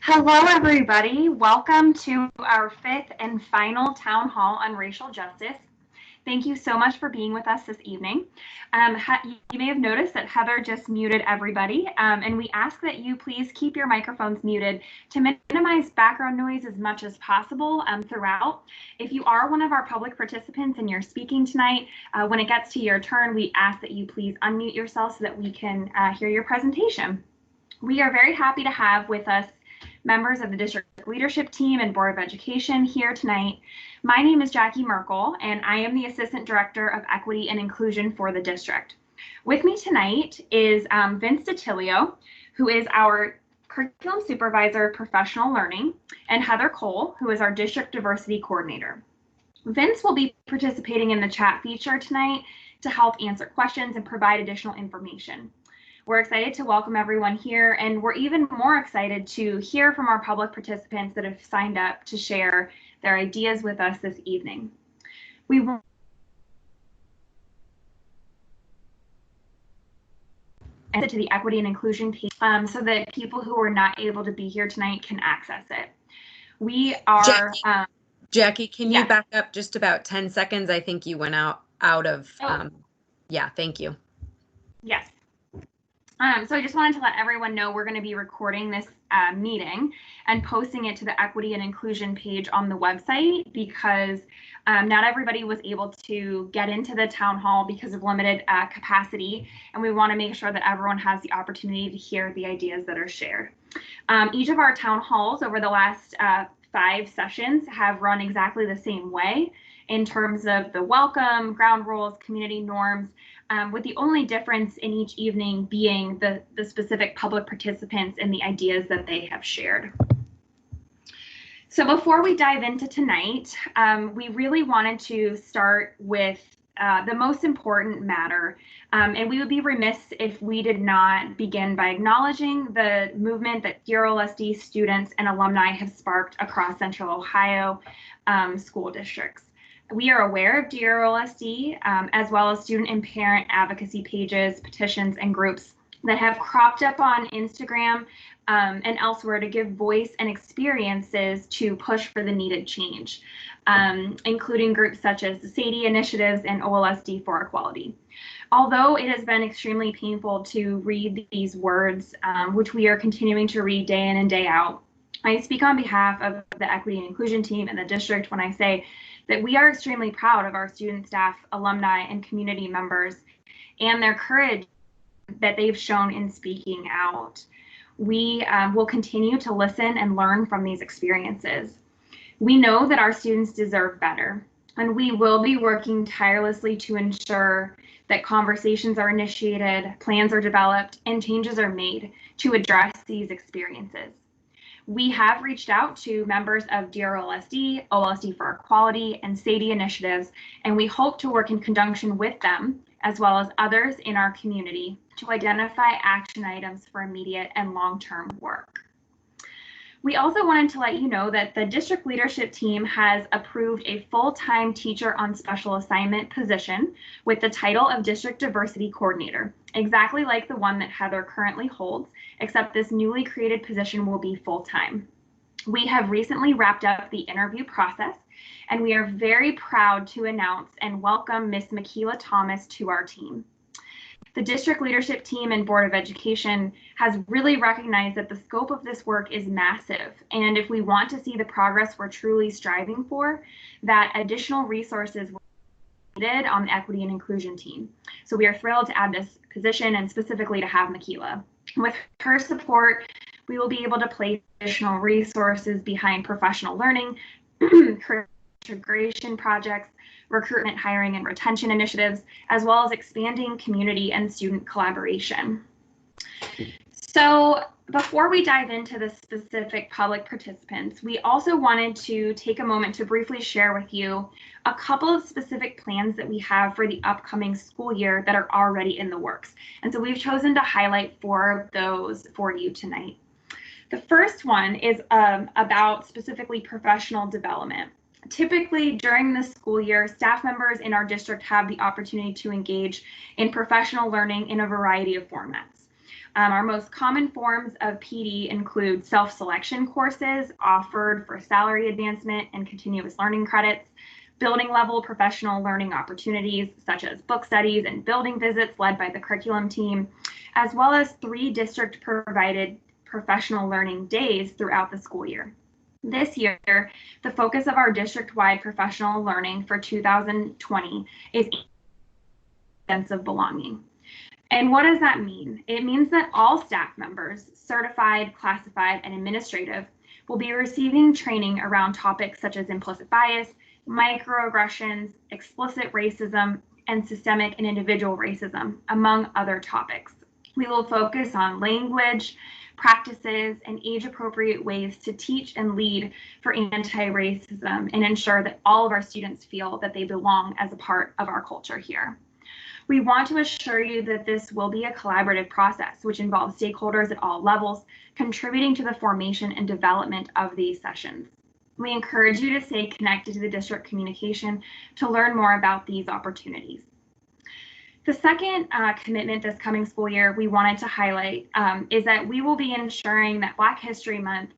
Hello, everybody. Welcome to our fifth and final town hall on racial justice. Thank you so much for being with us this evening. You may have noticed that Heather just muted everybody, and we ask that you please keep your microphones muted to minimize background noise as much as possible throughout. If you are one of our public participants and you're speaking tonight, when it gets to your turn, we ask that you please unmute yourself so that we can hear your presentation. We are very happy to have with us members of the district leadership team and Board of Education here tonight. My name is Jackie Merkel, and I am the Assistant Director of Equity and Inclusion for the district. With me tonight is Vince DiTilio, who is our Curriculum Supervisor of Professional Learning, and Heather Cole, who is our District Diversity Coordinator. Vince will be participating in the chat feature tonight to help answer questions and provide additional information. We're excited to welcome everyone here, and we're even more excited to hear from our public participants that have signed up to share their ideas with us this evening. We will to the equity and inclusion page so that people who are not able to be here tonight can access it. We are Jackie, can you back up just about 10 seconds? I think you went out of yeah, thank you. Yes. So I just wanted to let everyone know we're going to be recording this meeting and posting it to the equity and inclusion page on the website because not everybody was able to get into the town hall because of limited capacity, and we want to make sure that everyone has the opportunity to hear the ideas that are shared. Each of our town halls over the last 5 sessions have run exactly the same way in terms of the welcome, ground rules, community norms, with the only difference in each evening being the specific public participants and the ideas that they have shared. So before we dive into tonight, we really wanted to start with the most important matter, and we would be remiss if we did not begin by acknowledging the movement that DRLSD students and alumni have sparked across Central Ohio school districts. We are aware of DRLSD as well as student and parent advocacy pages, petitions, and groups that have cropped up on Instagram and elsewhere to give voice and experiences to push for the needed change, including groups such as the SADE initiatives and OLSD for Equality. Although it has been extremely painful to read these words, which we are continuing to read day in and day out, I speak on behalf of the Equity and Inclusion team and the district when I say that we are extremely proud of our student, staff, alumni, and community members and their courage that they've shown in speaking out. We will continue to listen and learn from these experiences. We know that our students deserve better, and we will be working tirelessly to ensure that conversations are initiated, plans are developed, and changes are made to address these experiences. We have reached out to members of DRLSD, OLSD for Equality, and SADE initiatives, and we hope to work in conjunction with them, as well as others in our community, to identify action items for immediate and long-term work. We also wanted to let you know that the district leadership team has approved a full-time teacher on special assignment position with the title of District Diversity Coordinator, exactly like the one that Heather currently holds, except this newly created position will be full-time. We have recently wrapped up the interview process, and we are very proud to announce and welcome Ms. Makila Thomas to our team. The district leadership team and Board of Education has really recognized that the scope of this work is massive, and if we want to see the progress we're truly striving for, that additional resources were needed on the equity and inclusion team. So we are thrilled to add this position and specifically to have Makila. With her support, we will be able to place additional resources behind professional learning, career integration projects, recruitment, hiring, and retention initiatives, as well as expanding community and student collaboration. So before we dive into the specific public participants, we also wanted to take a moment to briefly share with you a couple of specific plans that we have for the upcoming school year that are already in the works. And so we've chosen to highlight 4 of those for you tonight. The first one is about specifically professional development. Typically, during the school year, staff members in our district have the opportunity to engage in professional learning in a variety of formats. Our most common forms of PD include self-selection courses offered for salary advancement and continuous learning credits, building level professional learning opportunities such as book studies and building visits led by the curriculum team, as well as 3 district provided professional learning days throughout the school year. This year, the focus of our district-wide professional learning for 2020 is sense of belonging. And what does that mean? It means that all staff members, certified, classified, and administrative, will be receiving training around topics such as implicit bias, microaggressions, explicit racism, and systemic and individual racism, among other topics. We will focus on language, practices, and age-appropriate ways to teach and lead for anti-racism and ensure that all of our students feel that they belong as a part of our culture here. We want to assure you that this will be a collaborative process, which involves stakeholders at all levels, contributing to the formation and development of these sessions. We encourage you to stay connected to the district communication to learn more about these opportunities. The second commitment this coming school year we wanted to highlight is that we will be ensuring that Black History Month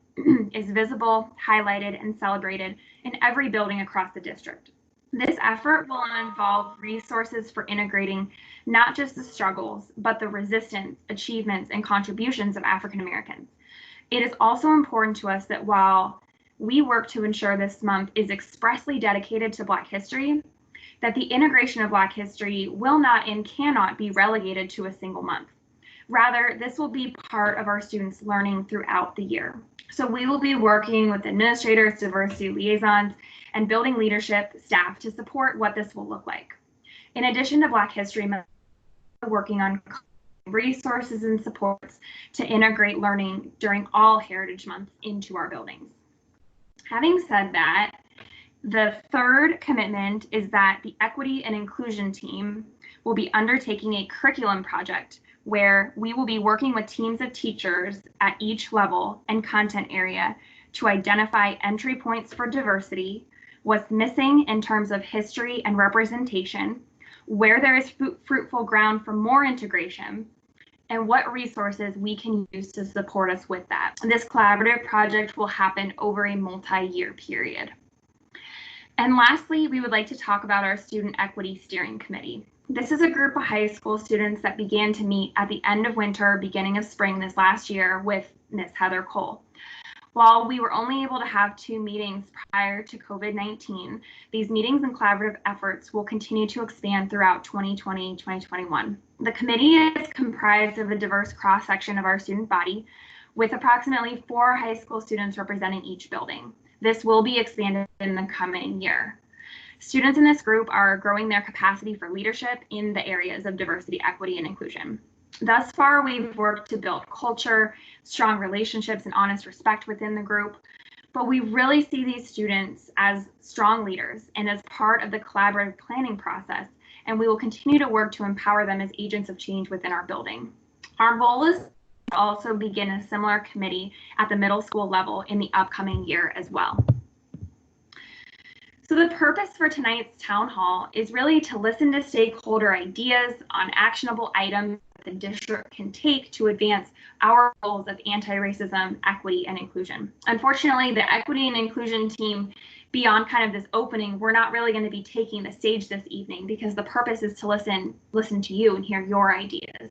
is visible, highlighted, and celebrated in every building across the district. This effort will involve resources for integrating not just the struggles, but the resistance, achievements, and contributions of African Americans. It is also important to us that while we work to ensure this month is expressly dedicated to Black history, that the integration of Black history will not and cannot be relegated to a single month. Rather, this will be part of our students' learning throughout the year. So we will be working with administrators, diversity liaisons, and building leadership staff to support what this will look like. In addition to Black History Month, we're working on resources and supports to integrate learning during all Heritage Months into our buildings. Having said that, the third commitment is that the Equity and Inclusion team will be undertaking a curriculum project where we will be working with teams of teachers at each level and content area to identify entry points for diversity, what's missing in terms of history and representation, where there is fruitful ground for more integration, and what resources we can use to support us with that. This collaborative project will happen over a multi-year period. And lastly, we would like to talk about our Student Equity Steering Committee. This is a group of high school students that began to meet at the end of winter, beginning of spring this last year with Ms. Heather Cole. While we were only able to have 2 meetings prior to COVID-19, these meetings and collaborative efforts will continue to expand throughout 2020-2021. The committee is comprised of a diverse cross-section of our student body, with approximately 4 high school students representing each building. This will be expanded in the coming year. Students in this group are growing their capacity for leadership in the areas of diversity, equity, and inclusion. Thus far, we've worked to build culture, strong relationships, and honest respect within the group, but we really see these students as strong leaders and as part of the collaborative planning process, and we will continue to work to empower them as agents of change within our building. Our goal is to also begin a similar committee at the middle school level in the upcoming year as well. So the purpose for tonight's town hall is really to listen to stakeholder ideas on actionable items the district can take to advance our goals of anti-racism, equity, and inclusion. Unfortunately, the equity and inclusion team, beyond kind of this opening, we're not really going to be taking the stage this evening because the purpose is to listen to you and hear your ideas.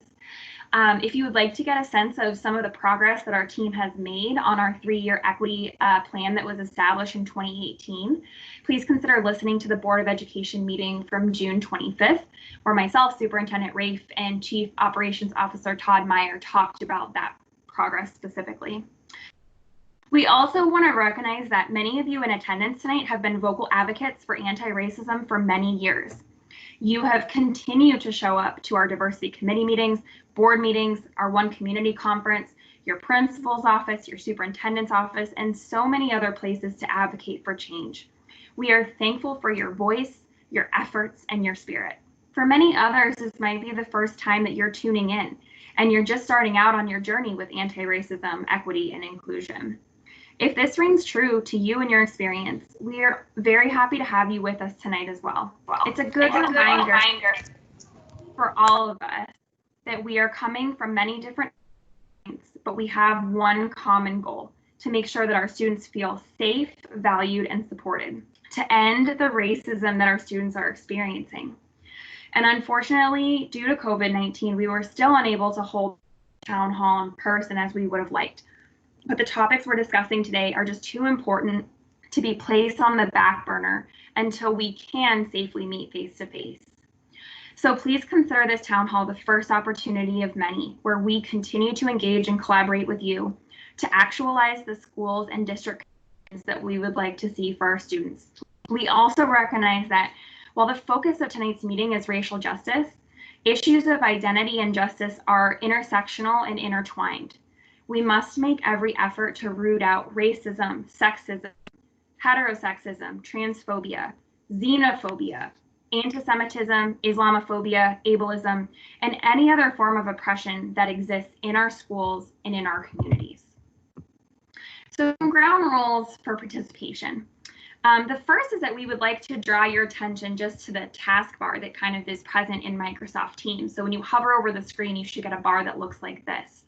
If you would like to get a sense of some of the progress that our team has made on our 3-year equity plan that was established in 2018, please consider listening to the Board of Education meeting from June 25th, where myself, Superintendent Rafe, and Chief Operations Officer Todd Meyer talked about that progress specifically. We also want to recognize that many of you in attendance tonight have been vocal advocates for anti-racism for many years. You have continued to show up to our diversity committee meetings, board meetings, our One Community Conference, your principal's office, your superintendent's office, and so many other places to advocate for change. We are thankful for your voice, your efforts, and your spirit. For many others, this might be the first time that you're tuning in, and you're just starting out on your journey with anti-racism, equity, and inclusion. If this rings true to you and your experience, we are very happy to have you with us tonight as well. It's a good reminder for all of us that we are coming from many different but we have one common goal: to make sure that our students feel safe, valued, and supported, to end the racism that our students are experiencing. And unfortunately, due to COVID-19, we were still unable to hold town hall in person as we would have liked. But the topics we're discussing today are just too important to be placed on the back burner until we can safely meet face to face. So please consider this town hall the first opportunity of many where we continue to engage and collaborate with you to actualize the schools and district that we would like to see for our students. We also recognize that while the focus of tonight's meeting is racial justice, issues of identity and justice are intersectional and intertwined. We must make every effort to root out racism, sexism, heterosexism, transphobia, xenophobia, anti-Semitism, Islamophobia, ableism, and any other form of oppression that exists in our schools and in our communities. So some ground rules for participation. The first is that we would like to draw your attention just to the taskbar that kind of is present in Microsoft Teams. So when you hover over the screen, you should get a bar that looks like this.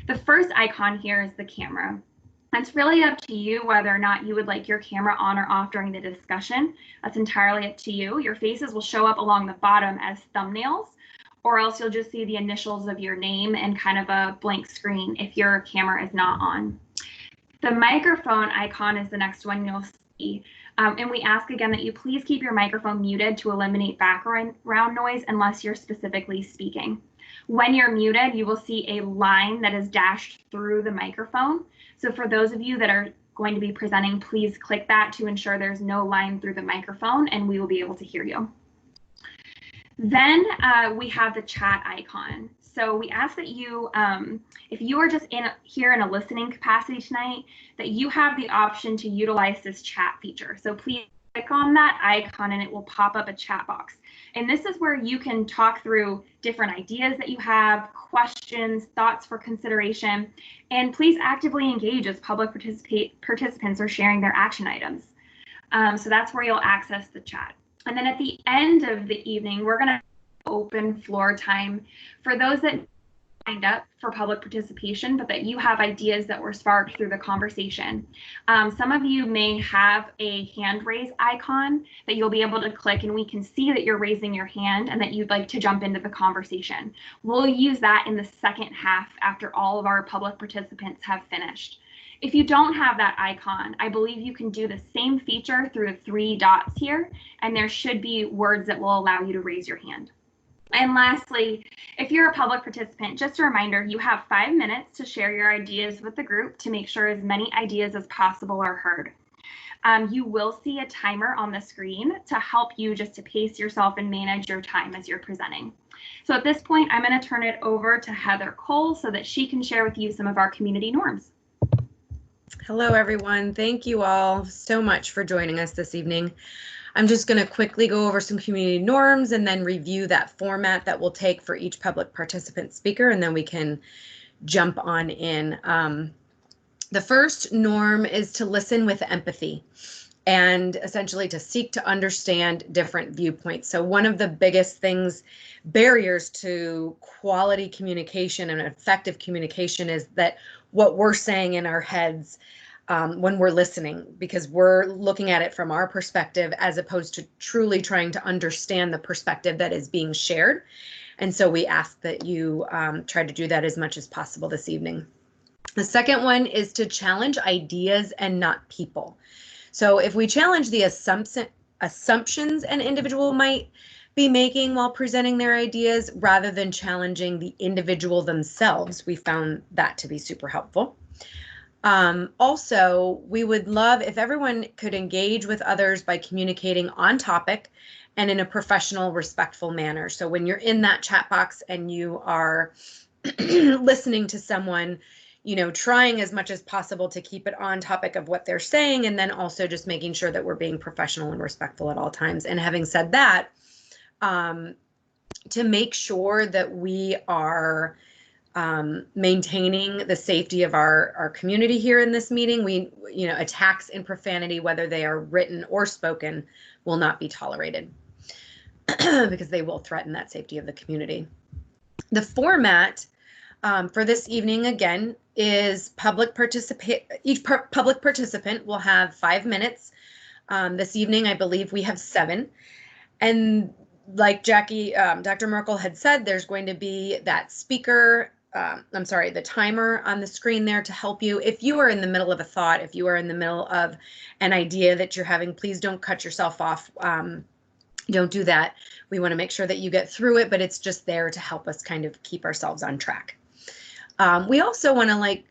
The first icon here is the camera. It's really up to you whether or not you would like your camera on or off during the discussion. That's entirely up to you. Your faces will show up along the bottom as thumbnails, or else you'll just see the initials of your name and kind of a blank screen if your camera is not on. The microphone icon is the next one you'll see. And we ask again that you please keep your microphone muted to eliminate background noise unless you're specifically speaking. When you're muted, you will see a line that is dashed through the microphone. So for those of you that are going to be presenting, please click that to ensure there's no line through the microphone and we will be able to hear you. Then we have the chat icon. So we ask that you, if you are just here in a listening capacity tonight, that you have the option to utilize this chat feature. So please click on that icon and it will pop up a chat box. And this is where you can talk through different ideas that you have, questions, thoughts for consideration, and please actively engage as public participants are sharing their action items. So that's where you'll access the chat. And then at the end of the evening, we're going to open floor time for those that signed up for public participation, but that you have ideas that were sparked through the conversation. Some of you may have a hand raise icon that you'll be able to click and we can see that you're raising your hand and that you'd like to jump into the conversation. We'll use that in the second half after all of our public participants have finished. If you don't have that icon, I believe you can do the same feature through the 3 dots here, and there should be words that will allow you to raise your hand. And lastly, if you're a public participant, just a reminder, you have 5 minutes to share your ideas with the group to make sure as many ideas as possible are heard. You will see a timer on the screen to help you just to pace yourself and manage your time as you're presenting. So at this point, I'm going to turn it over to Heather Cole so that she can share with you some of our community norms. Hello, everyone. Thank you all so much for joining us this evening. I'm just going to quickly go over some community norms and then review that format that we'll take for each public participant speaker, and then we can jump on in. The first norm is to listen with empathy and essentially to seek to understand different viewpoints. So one of the biggest barriers to quality communication and effective communication is that what we're saying in our heads when we're listening, because we're looking at it from our perspective as opposed to truly trying to understand the perspective that is being shared. And so we ask that you try to do that as much as possible this evening. The second one is to challenge ideas and not people. So if we challenge the assumptions an individual might be making while presenting their ideas rather than challenging the individual themselves, we found that to be super helpful. Also, we would love if everyone could engage with others by communicating on topic and in a professional, respectful manner. So when you're in that chat box and you are listening to someone, you know, trying as much as possible to keep it on topic of what they're saying, and then also just making sure that we're being professional and respectful at all times. And having said that, to make sure that we are maintaining the safety of our community here in this meeting, attacks and profanity, whether they are written or spoken, will not be tolerated because they will threaten that safety of the community. The format for this evening, again, is each public participant will have 5 minutes. This evening, I believe we have 7. And like Jackie, Dr. Merkel had said, there's going to be that speaker, the timer on the screen there to help you. If you are in the middle of a thought, if you are in the middle of an idea that you're having, please don't cut yourself off. Don't do that. We want to make sure that you get through it, but it's just there to help us kind of keep ourselves on track. We also want to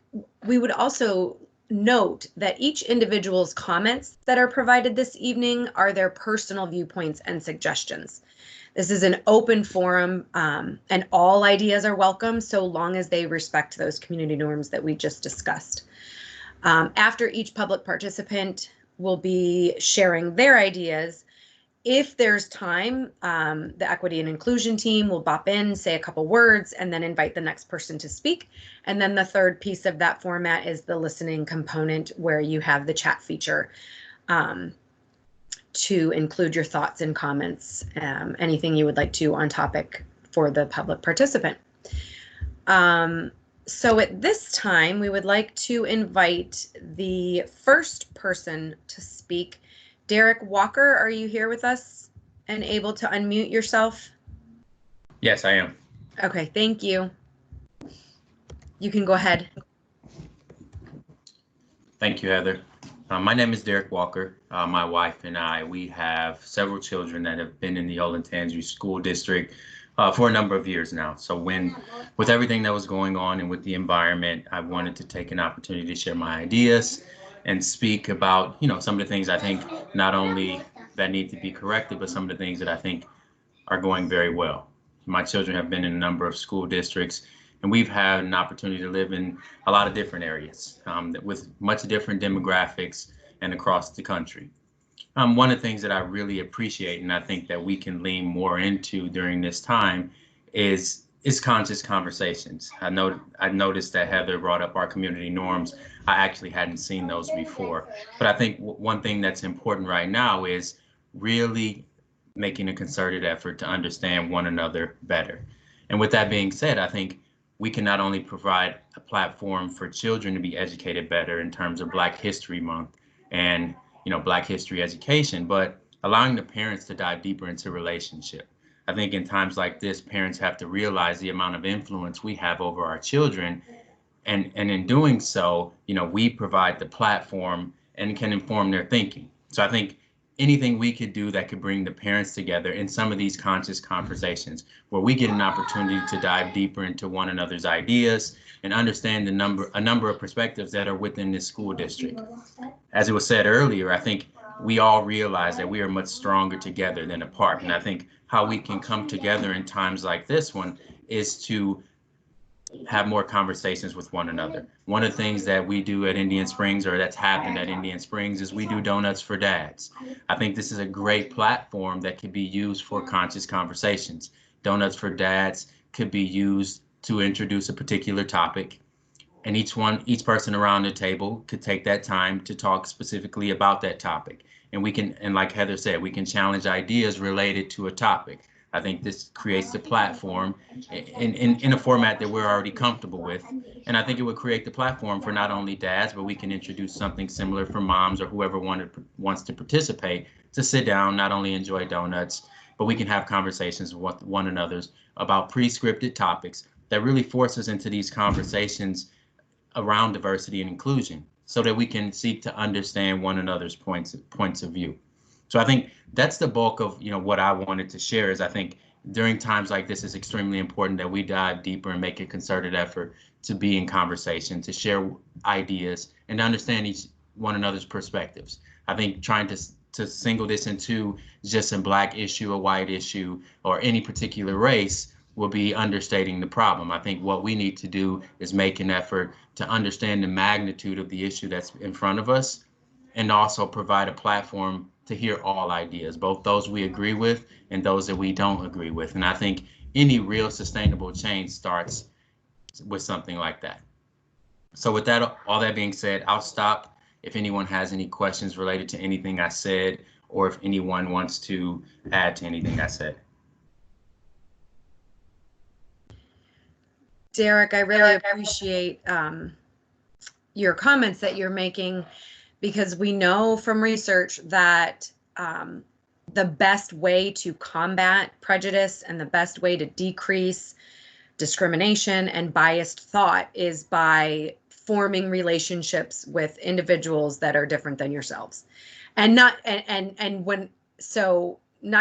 we would also note that each individual's comments that are provided this evening are their personal viewpoints and suggestions. This is an open forum, and all ideas are welcome so long as they respect those community norms that we just discussed. After each public participant will be sharing their ideas, if there's time, the equity and inclusion team will bop in, say a couple words, and then invite the next person to speak. And then the third piece of that format is the listening component, where you have the chat feature to include your thoughts and comments, anything you would like to on topic for the public participant. So at this time, we would like to invite the first person to speak. Derek Walker, are you here with us and able to unmute yourself? Yes, I am. Okay, thank you. You can go ahead. Thank you, Heather. My name is Derek Walker. My wife and I, we have several children that have been in the Olentangy School District for a number of years now. So with everything that was going on and with the environment, I wanted to take an opportunity to share my ideas and speak about, some of the things I think not only that need to be corrected, but some of the things that I think are going very well. My children have been in a number of school districts, and we've had an opportunity to live in a lot of different areas with much different demographics and across the country. One of the things that I really appreciate, and I think that we can lean more into during this time, is conscious conversations. I noticed that Heather brought up our community norms. I actually hadn't seen those before. But I think one thing that's important right now is really making a concerted effort to understand one another better. And with that being said, I think we can not only provide a platform for children to be educated better in terms of Black History Month and Black history education, but allowing the parents to dive deeper into relationship. I think in times like this, parents have to realize the amount of influence we have over our children. And in doing so, we provide the platform and can inform their thinking. So I think anything we could do that could bring the parents together in some of these conscious conversations where we get an opportunity to dive deeper into one another's ideas and understand a number of perspectives that are within this school district. As it was said earlier, I think we all realize that we are much stronger together than apart. And I think how we can come together in times like this one is to have more conversations with one another. One of the things that we do at Indian Springs, or that's happened at Indian Springs, is we do Donuts for Dads. I think this is a great platform that could be used for conscious conversations. Donuts for Dads could be used to introduce a particular topic, and each person around the table could take that time to talk specifically about that topic. And like Heather said, we can challenge ideas related to a topic. I think this creates the platform in a format that we're already comfortable with. And I think it would create the platform for not only dads, but we can introduce something similar for moms or whoever wants to participate to sit down, not only enjoy donuts, but we can have conversations with one another about pre-scripted topics that really force us into these conversations around diversity and inclusion so that we can seek to understand one another's points of view. So I think that's the bulk of what I wanted to share. Is I think during times like this, it's extremely important that we dive deeper and make a concerted effort to be in conversation, to share ideas, and to understand one another's perspectives. I think trying to single this into just a Black issue, a white issue, or any particular race will be understating the problem. I think what we need to do is make an effort to understand the magnitude of the issue that's in front of us, and also provide a platform to hear all ideas, both those we agree with and those that we don't agree with. And I think any real sustainable change starts with something like that. So with that, all that being said, I'll stop if anyone has any questions related to anything I said, or if anyone wants to add to anything I said. Derek, I really appreciate your comments that you're making, because we know from research that the best way to combat prejudice and the best way to decrease discrimination and biased thought is by forming relationships with individuals that are different than yourselves. And not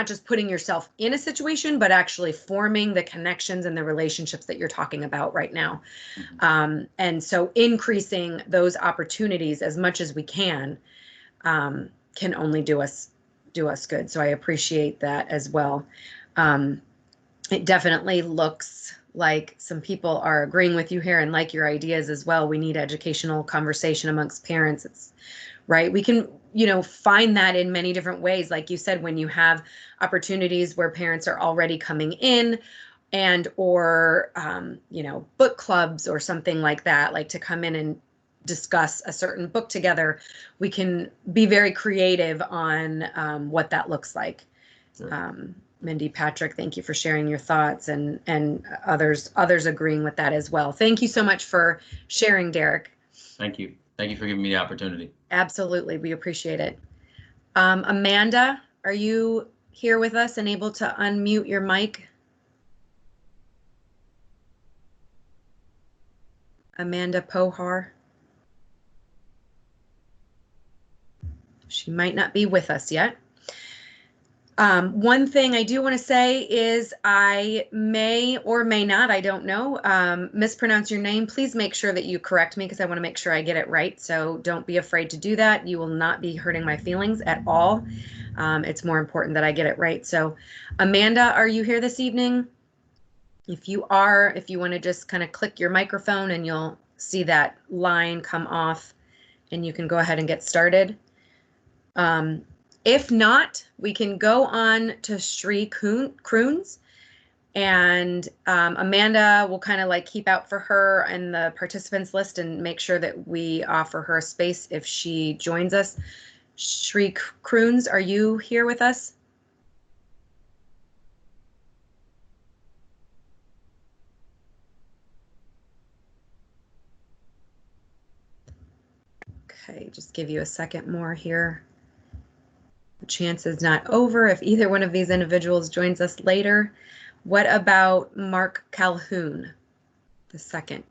just putting yourself in a situation, but actually forming the connections and the relationships that you're talking about right now. And so increasing those opportunities as much as we can only do us good. So I appreciate that as well. It definitely looks like some people are agreeing with you here and like your ideas as well. We need educational conversation amongst parents. It's right. We can, find that in many different ways. Like you said, when you have opportunities where parents are already coming in or book clubs or something like that, like to come in and discuss a certain book together, we can be very creative on what that looks like. Right. Mindy, Patrick, thank you for sharing your thoughts, and others agreeing with that as well. Thank you so much for sharing, Derek. Thank you. Thank you for giving me the opportunity. Absolutely. We appreciate it. Amanda, are you here with us and able to unmute your mic? Amanda Pohar. She might not be with us yet. One thing I do want to say is I may or may not, I don't know, mispronounce your name. Please make sure that you correct me, because I want to make sure I get it right. So don't be afraid to do that. You will not be hurting my feelings at all. It's more important that I get it right. So Amanda, are you here this evening? If you are, if you want to just kind of click your microphone and you'll see that line come off and you can go ahead and get started. If not, we can go on to Sri Kroons, and Amanda will kind of like keep out for her in the participants list and make sure that we offer her a space if she joins us. Sri Kroons, are you here with us? Okay, just give you a second more here. The chance is not over if either one of these individuals joins us later. What about Mark Calhoun, the second?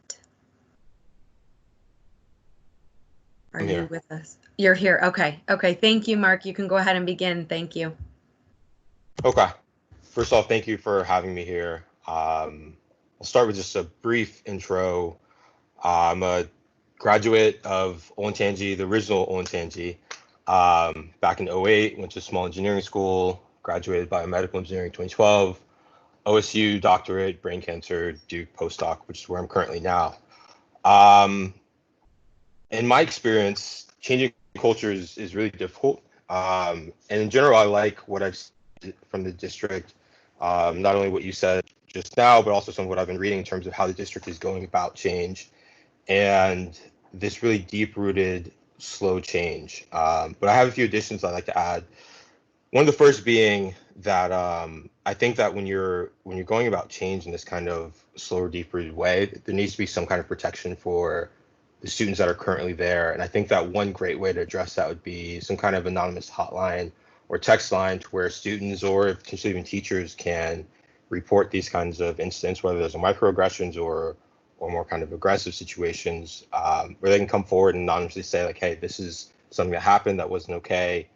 Are you with us? You're here. Okay. Okay. Thank you, Mark. You can go ahead and begin. Thank you. Okay. First off, thank you for having me here. I'll start with just a brief intro. I'm a graduate of Olentangy, the original Olentangy. Back in 2008, went to small engineering school, graduated biomedical engineering 2012, OSU doctorate, brain cancer, Duke postdoc, which is where I'm currently now. In my experience, changing culture is really difficult. And in general, I like what I've seen from the district, not only what you said just now, but also some of what I've been reading in terms of how the district is going about change and this really deep-rooted slow change. But I have a few additions I'd like to add. One of the first being that I think that when you're going about change in this kind of slower, deep-rooted way, there needs to be some kind of protection for the students that are currently there. And I think that one great way to address that would be some kind of anonymous hotline or text line to where students or potentially even teachers can report these kinds of incidents, whether there's microaggressions or more kind of aggressive situations, where they can come forward and anonymously say like, hey, this is something that happened that wasn't okay,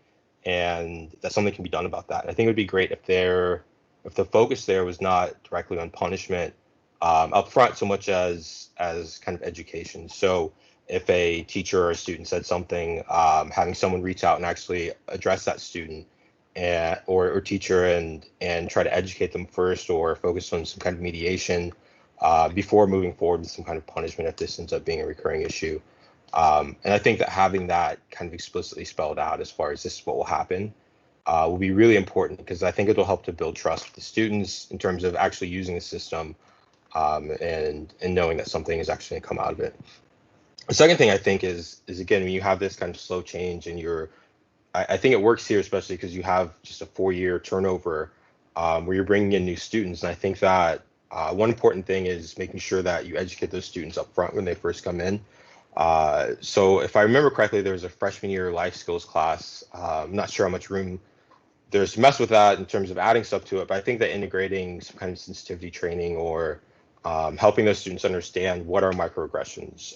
and that something can be done about that. And I think it would be great if the focus there was not directly on punishment up front so much as kind of education. So if a teacher or a student said something, having someone reach out and actually address that student or teacher and try to educate them first, or focus on some kind of mediation before moving forward with some kind of punishment if this ends up being a recurring issue. And I think that having that kind of explicitly spelled out as far as this is what will happen will be really important, because I think it will help to build trust with the students in terms of actually using the system and knowing that something is actually going to come out of it. The second thing I think is again, when you have this kind of slow change and I think it works here, especially because you have just a 4-year turnover where you're bringing in new students. And I think that One important thing is making sure that you educate those students up front when they first come in. So if I remember correctly, there was a freshman year life skills class. I'm not sure how much room there's to mess with that in terms of adding stuff to it, but I think that integrating some kind of sensitivity training or helping those students understand what are microaggressions,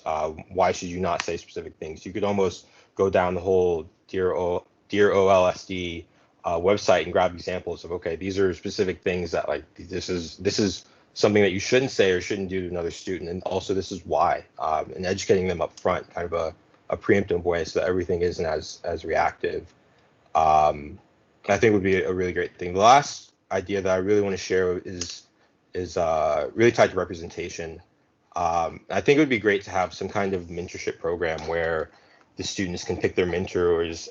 why should you not say specific things. You could almost go down the whole Dear OLSD website and grab examples of, okay, these are specific things that like this is something that you shouldn't say or shouldn't do to another student, and also this is why, and educating them up front, kind of a preemptive way, so that everything isn't as reactive. I think would be a really great thing. The last idea that I really want to share is really tied to representation. I think it would be great to have some kind of mentorship program where the students can pick their mentors,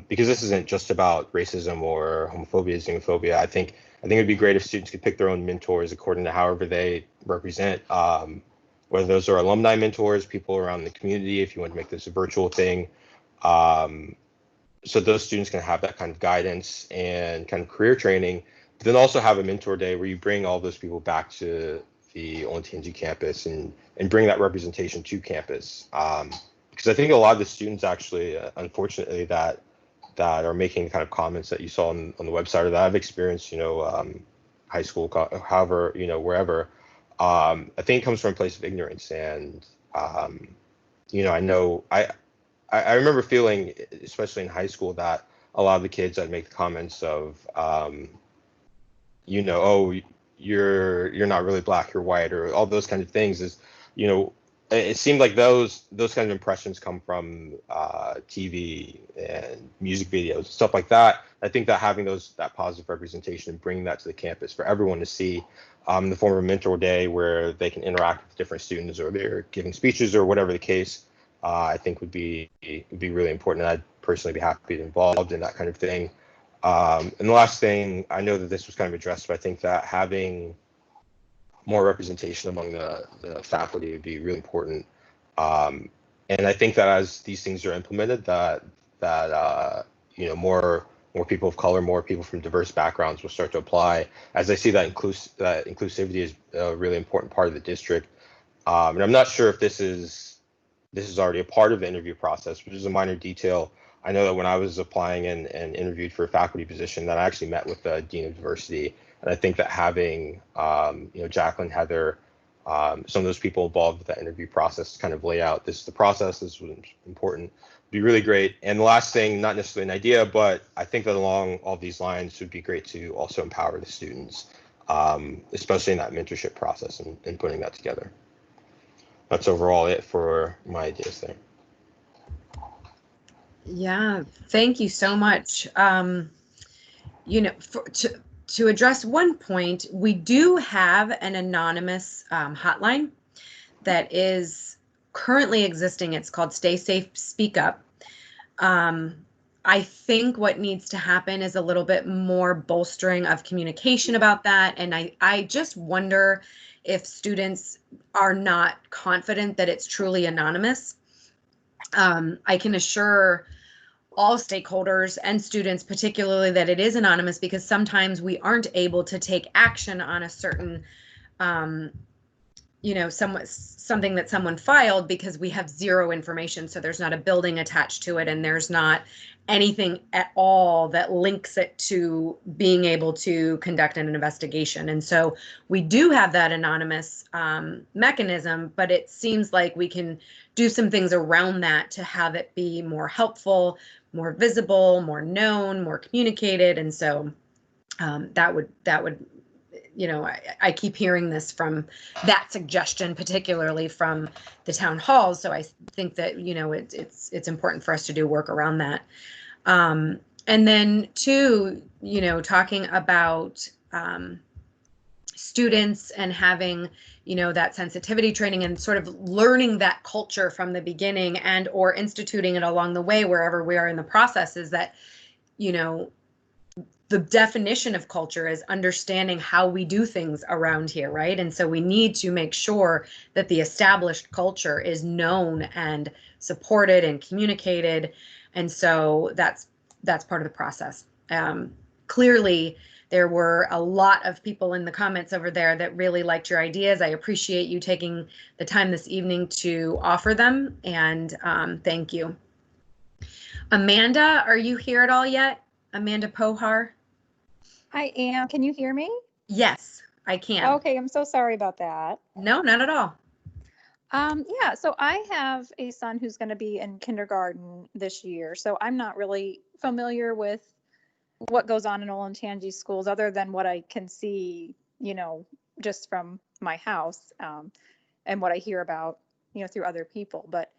because this isn't just about racism or homophobia, xenophobia. I think it'd be great if students could pick their own mentors according to however they represent, whether those are alumni mentors, people around the community, if you want to make this a virtual thing. So those students can have that kind of guidance and kind of career training, but then also have a mentor day where you bring all those people back to the Olentangy campus and bring that representation to campus. Because I think a lot of the students actually, unfortunately, that are making kind of comments that you saw on the website or that I've experienced, high school, however, wherever, I think it comes from a place of ignorance. And, I remember feeling, especially in high school, that a lot of the kids that make the comments of, oh, you're not really black, you're white, or all those kinds of things is, it seemed like those kinds of impressions come from TV and music videos, stuff like that. I think that having that positive representation and bringing that to the campus for everyone to see, in the form of a mentor day where they can interact with different students or they're giving speeches or whatever the case, I think would be really important. And I'd personally be happy to be involved in that kind of thing. And the last thing, I know that this was kind of addressed, but I think that having more representation among the faculty would be really important. And I think that as these things are implemented, that more people of color, more people from diverse backgrounds will start to apply, as I see that inclusivity is a really important part of the district. And I'm not sure if this is already a part of the interview process, which is a minor detail. I know that when I was applying and interviewed for a faculty position, that I actually met with the Dean of Diversity. And I think that having, Jacqueline, Heather, some of those people involved with that interview process to kind of lay out this is the process, this was important, would be really great. And the last thing, not necessarily an idea, but I think that along all these lines would be great to also empower the students, especially in that mentorship process and putting that together. That's overall it for my ideas there. Yeah, thank you so much. To address one point, we do have an anonymous hotline that is currently existing. It's called Stay Safe, Speak Up. I think what needs to happen is a little bit more bolstering of communication about that. And I just wonder if students are not confident that it's truly anonymous. I can assure all stakeholders and students, particularly, that it is anonymous, because sometimes we aren't able to take action on a certain, something that someone filed because we have zero information. So there's not a building attached to it, and there's not anything at all that links it to being able to conduct an investigation. And so we do have that anonymous mechanism, but it seems like we can do some things around that to have it be more helpful, more visible, more known, more communicated. And so that would I keep hearing this from that suggestion, particularly from the town halls. So I think that, it's important for us to do work around that. And then two, talking about students and having, that sensitivity training and sort of learning that culture from the beginning and or instituting it along the way wherever we are in the process, is that, the definition of culture is understanding how we do things around here, right? And so we need to make sure that the established culture is known and supported and communicated. And so that's part of the process. Clearly, There were a lot of people in the comments over there that really liked your ideas. I appreciate you taking the time this evening to offer them, and thank you. Amanda, are you here at all yet? Amanda Pohar? I am. Can you hear me? Yes, I can. Okay, I'm so sorry about that. No, not at all. Yeah, so I have a son who's going to be in kindergarten this year, so I'm not really familiar with what goes on in Olentangy schools other than what I can see, just from my house, and what I hear about, through other people. But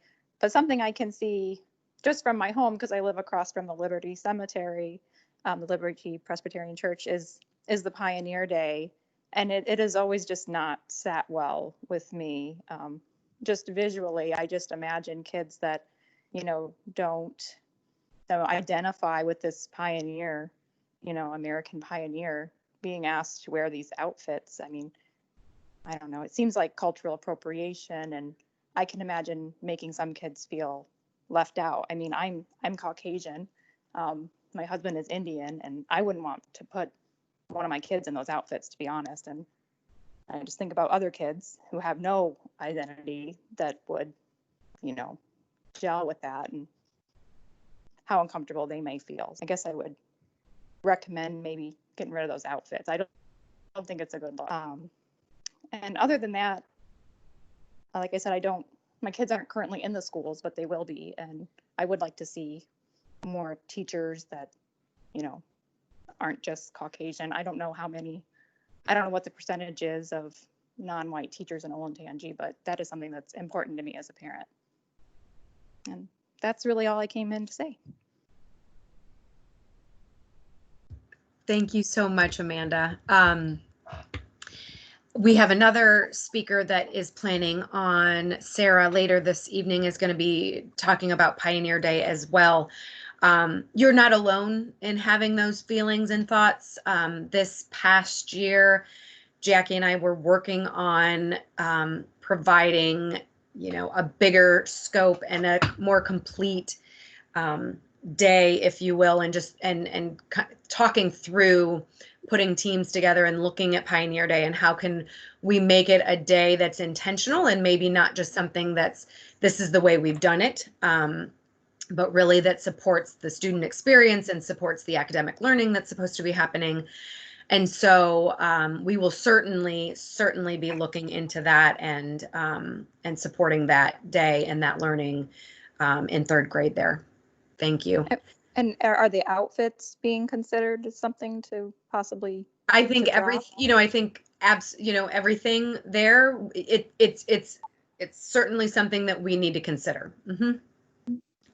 something I can see just from my home, because I live across from the Liberty Cemetery, the Liberty Presbyterian Church, is the Pioneer Day. And it has always just not sat well with me. Just visually, I just imagine kids that, don't identify with this pioneer, American pioneer, being asked to wear these outfits. I mean, I don't know. It seems like cultural appropriation, and I can imagine making some kids feel left out. I mean, I'm Caucasian. My husband is Indian, and I wouldn't want to put one of my kids in those outfits, to be honest. And I just think about other kids who have no identity that would, gel with that, and how uncomfortable they may feel. I guess I would recommend maybe getting rid of those outfits. I don't think it's a good look. And other than that, like I said, my kids aren't currently in the schools, but they will be. And I would like to see more teachers that, aren't just Caucasian. I don't know what the percentage is of non-white teachers in Olentangy, but that is something that's important to me as a parent. And that's really all I came in to say. Thank you so much, Amanda. We have another speaker that is planning on, Sarah, later this evening, is going to be talking about Pioneer Day as well. You're not alone in having those feelings and thoughts. This past year, Jackie and I were working on providing, a bigger scope and a more complete day, if you will, and just and talking through putting teams together and looking at Pioneer Day and how can we make it a day that's intentional and maybe not just something this is the way we've done it. But really that supports the student experience and supports the academic learning that's supposed to be happening. And so we will certainly be looking into that and supporting that day and that learning in third grade there. Thank you. And are the outfits being considered as something to possibly? I think everything there. It's certainly something that we need to consider. Mm-hmm.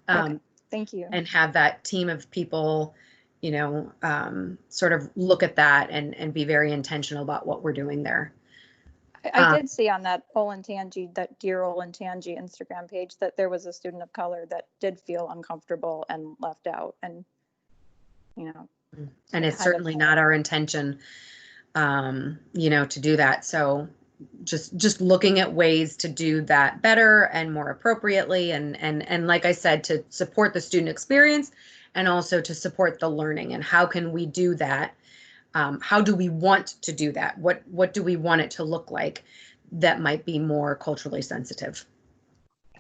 Okay, thank you. And have that team of people, sort of look at that and be very intentional about what we're doing there. I did see on that Dear Olentangy Instagram page that there was a student of color that did feel uncomfortable and left out, and and it's certainly not our intention, to do that. So just looking at ways to do that better and more appropriately, and like I said, to support the student experience and also to support the learning. And how can we do that? How do we want to do that? What do we want it to look like that might be more culturally sensitive?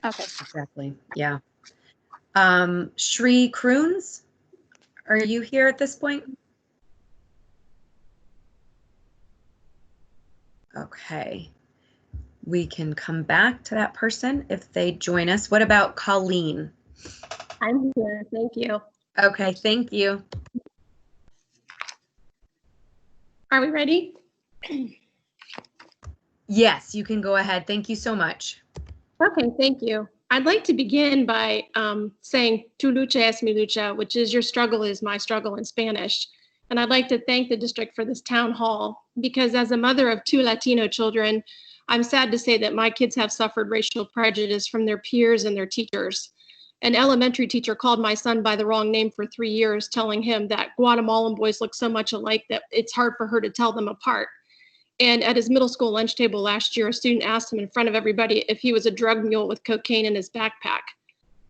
Okay. Exactly. Yeah. Shri Kroons, are you here at this point? Okay. We can come back to that person if they join us. What about Colleen? I'm here. Thank you. Okay, thank you. Are we ready? Yes, you can go ahead. Thank you so much. Okay, thank you. I'd like to begin by saying tu lucha es mi lucha, which is your struggle is my struggle in Spanish. And I'd like to thank the district for this town hall, because as a mother of 2 Latino children, I'm sad to say that my kids have suffered racial prejudice from their peers and their teachers. An elementary teacher called my son by the wrong name for 3 years, telling him that Guatemalan boys look so much alike that it's hard for her to tell them apart. And at his middle school lunch table last year, a student asked him in front of everybody if he was a drug mule with cocaine in his backpack.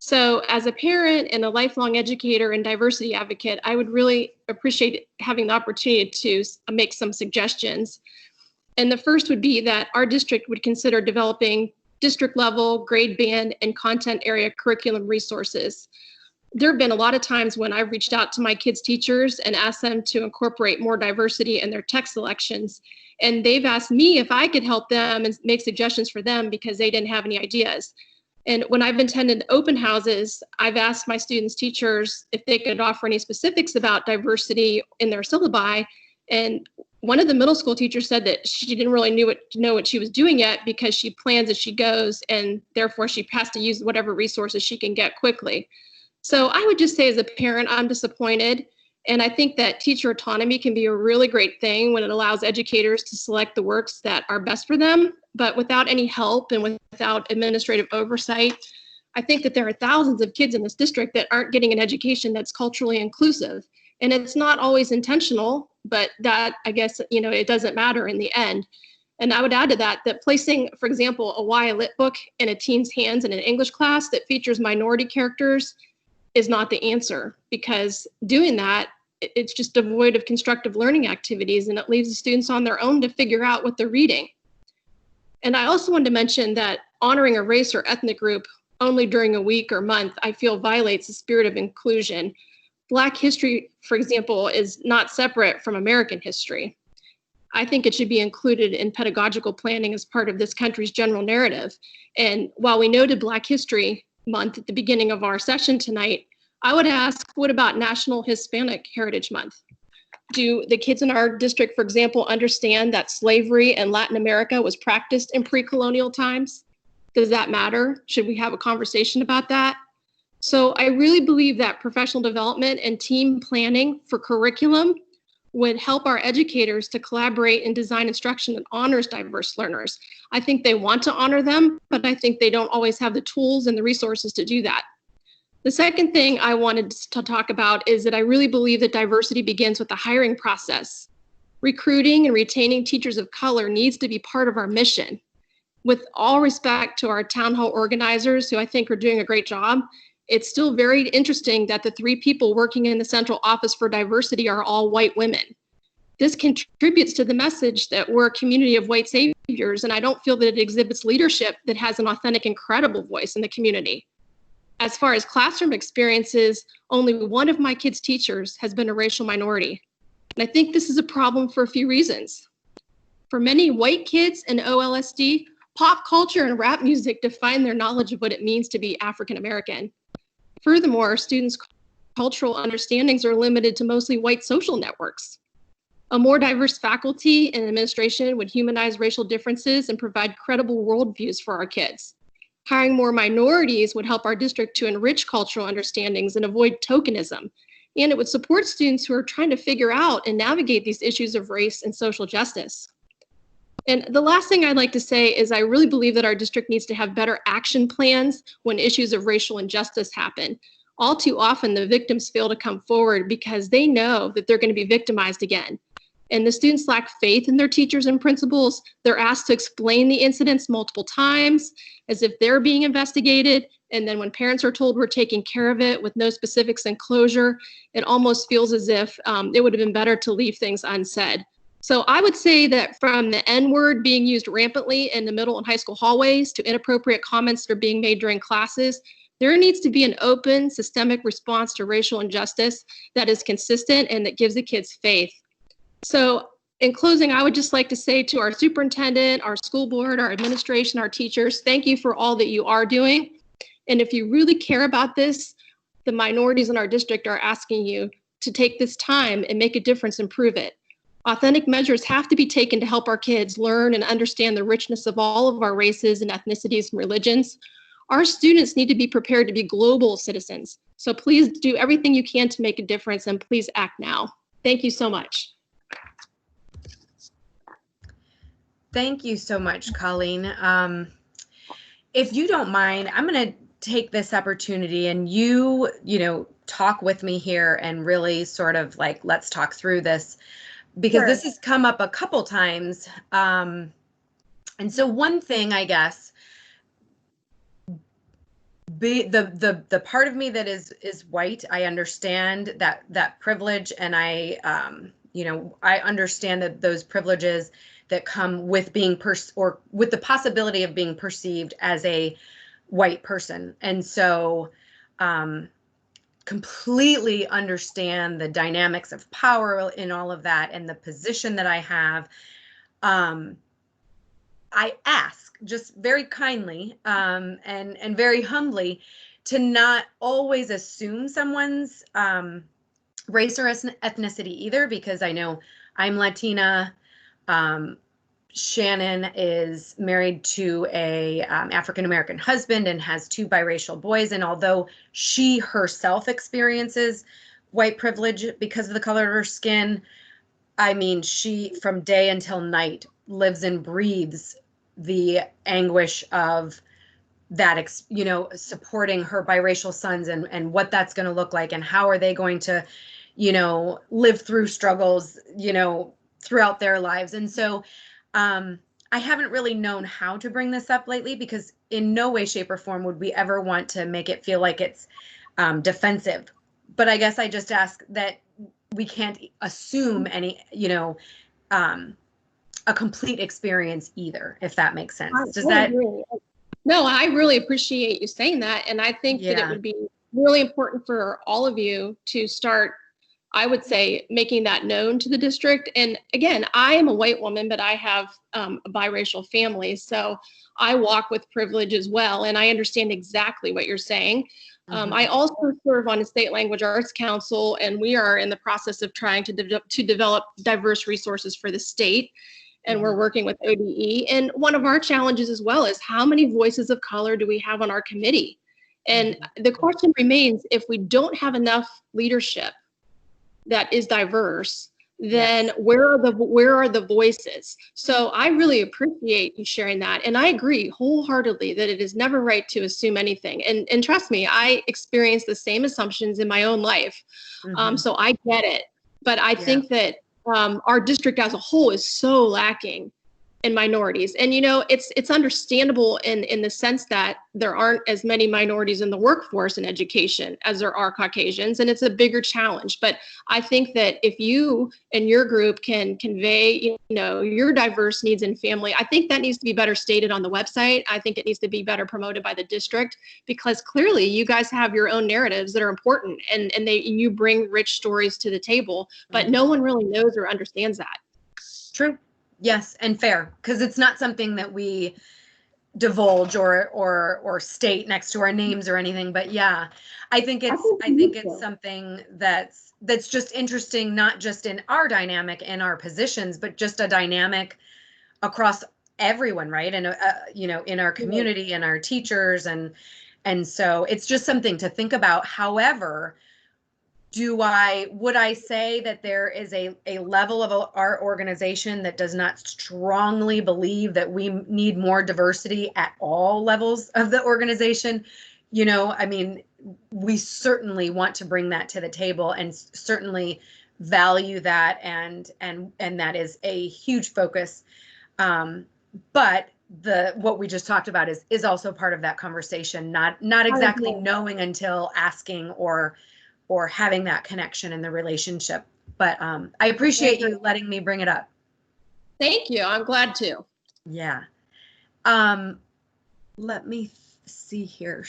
So as a parent and a lifelong educator and diversity advocate, I would really appreciate having the opportunity to make some suggestions. And the first would be that our district would consider developing district level, grade band, and content area curriculum resources. There have been a lot of times when I've reached out to my kids' teachers and asked them to incorporate more diversity in their text selections. And they've asked me if I could help them and make suggestions for them because they didn't have any ideas. And when I've attended open houses, I've asked my students' teachers if they could offer any specifics about diversity in their syllabi. And one of the middle school teachers said that she didn't really know what she was doing yet because she plans as she goes, and therefore she has to use whatever resources she can get quickly. So I would just say as a parent, I'm disappointed. And I think that teacher autonomy can be a really great thing when it allows educators to select the works that are best for them. But without any help and without administrative oversight, I think that there are thousands of kids in this district that aren't getting an education that's culturally inclusive. And it's not always intentional, but that, I guess, it doesn't matter in the end. And I would add to that placing, for example, a YA Lit book in a teen's hands in an English class that features minority characters is not the answer, because doing that, it's just devoid of constructive learning activities, and it leaves the students on their own to figure out what they're reading. And I also wanted to mention that honoring a race or ethnic group only during a week or month, I feel violates the spirit of inclusion. Black history, for example, is not separate from American history. I think it should be included in pedagogical planning as part of this country's general narrative. And while we noted Black History Month at the beginning of our session tonight, I would ask, what about National Hispanic Heritage Month? Do the kids in our district, for example, understand that slavery in Latin America was practiced in pre-colonial times? Does that matter? Should we have a conversation about that? So I really believe that professional development and team planning for curriculum would help our educators to collaborate and design instruction that honors diverse learners. I think they want to honor them, but I think they don't always have the tools and the resources to do that. The second thing I wanted to talk about is that I really believe that diversity begins with the hiring process. Recruiting and retaining teachers of color needs to be part of our mission. With all respect to our town hall organizers, who I think are doing a great job, it's still very interesting that the 3 people working in the Central Office for Diversity are all white women. This contributes to the message that we're a community of white saviors, and I don't feel that it exhibits leadership that has an authentic and credible voice in the community. As far as classroom experiences, only one of my kids' teachers has been a racial minority. And I think this is a problem for a few reasons. For many white kids in OLSD, pop culture and rap music define their knowledge of what it means to be African American. Furthermore, students' cultural understandings are limited to mostly white social networks. A more diverse faculty and administration would humanize racial differences and provide credible worldviews for our kids. Hiring more minorities would help our district to enrich cultural understandings and avoid tokenism. And it would support students who are trying to figure out and navigate these issues of race and social justice. And the last thing I'd like to say is I really believe that our district needs to have better action plans when issues of racial injustice happen. All too often, the victims fail to come forward because they know that they're going to be victimized again. And the students lack faith in their teachers and principals. They're asked to explain the incidents multiple times as if they're being investigated. And then when parents are told we're taking care of it with no specifics and closure, it almost feels as if it would have been better to leave things unsaid. So I would say that from the N-word being used rampantly in the middle and high school hallways to inappropriate comments that are being made during classes, there needs to be an open, systemic response to racial injustice that is consistent and that gives the kids faith. So in closing, I would just like to say to our superintendent, our school board, our administration, our teachers, thank you for all that you are doing. And if you really care about this, the minorities in our district are asking you to take this time and make a difference and prove it. Authentic measures have to be taken to help our kids learn and understand the richness of all of our races and ethnicities and religions. Our students need to be prepared to be global citizens. So please do everything you can to make a difference, and please act now. Thank you so much. Thank you so much, Colleen. If you don't mind, I'm going to take this opportunity and you talk with me here and really sort of like, let's talk through this, because Sure. This has come up a couple times. And so one thing, I guess, the part of me that is white, I understand that privilege, and I I understand that those privileges that come with being or with the possibility of being perceived as a white person. And so completely understand the dynamics of power in all of that and the position that I have. I ask just very kindly and very humbly to not always assume someone's race or ethnicity either, because I know I'm Latina. Shannon is married to a African-American husband and has 2 biracial boys. And although she herself experiences white privilege because of the color of her skin, I mean, she from day until night lives and breathes the anguish of that, supporting her biracial sons and what that's going to look like and how are they going to, live through struggles, throughout their lives. And so I haven't really known how to bring this up lately, because in no way, shape, or form would we ever want to make it feel like it's defensive. But I guess I just ask that we can't assume any, a complete experience either, if that makes sense. Does that? No, I really appreciate you saying that. And I think that it would be really important for all of you to start, I would say, making that known to the district. And again, I am a white woman, but I have a biracial family. So I walk with privilege as well. And I understand exactly what you're saying. I also serve on a state language arts council, and we are in the process of trying to develop diverse resources for the state. And we're working with ODE. And one of our challenges as well is how many voices of color do we have on our committee? And the question remains, if we don't have enough leadership that is diverse, then where are the voices? So I really appreciate you sharing that. And I agree wholeheartedly that it is never right to assume anything. And trust me, I experienced the same assumptions in my own life. So I get it. But I think that our district as a whole is so lacking in minorities. And, it's understandable in the sense that there aren't as many minorities in the workforce and education as there are Caucasians, and it's a bigger challenge. But I think that if you and your group can convey, your diverse needs in family, I think that needs to be better stated on the website. I think it needs to be better promoted by the district, because clearly you guys have your own narratives that are important, and you bring rich stories to the table, but no one really knows or understands that. True. Yes, and fair, because it's not something that we divulge or state next to our names or anything. But yeah, I think it's something that's just interesting, not just in our dynamic and our positions, but just a dynamic across everyone, right? And in our community and our teachers, and so it's just something to think about. However, would I say that there is a level of our organization that does not strongly believe that we need more diversity at all levels of the organization? I mean, we certainly want to bring that to the table and certainly value that, and that is a huge focus. But what we just talked about is also part of that conversation, not exactly knowing until asking or having that connection in the relationship. But I appreciate you letting me bring it up. Thank you. I'm glad to. Yeah. Let me see here.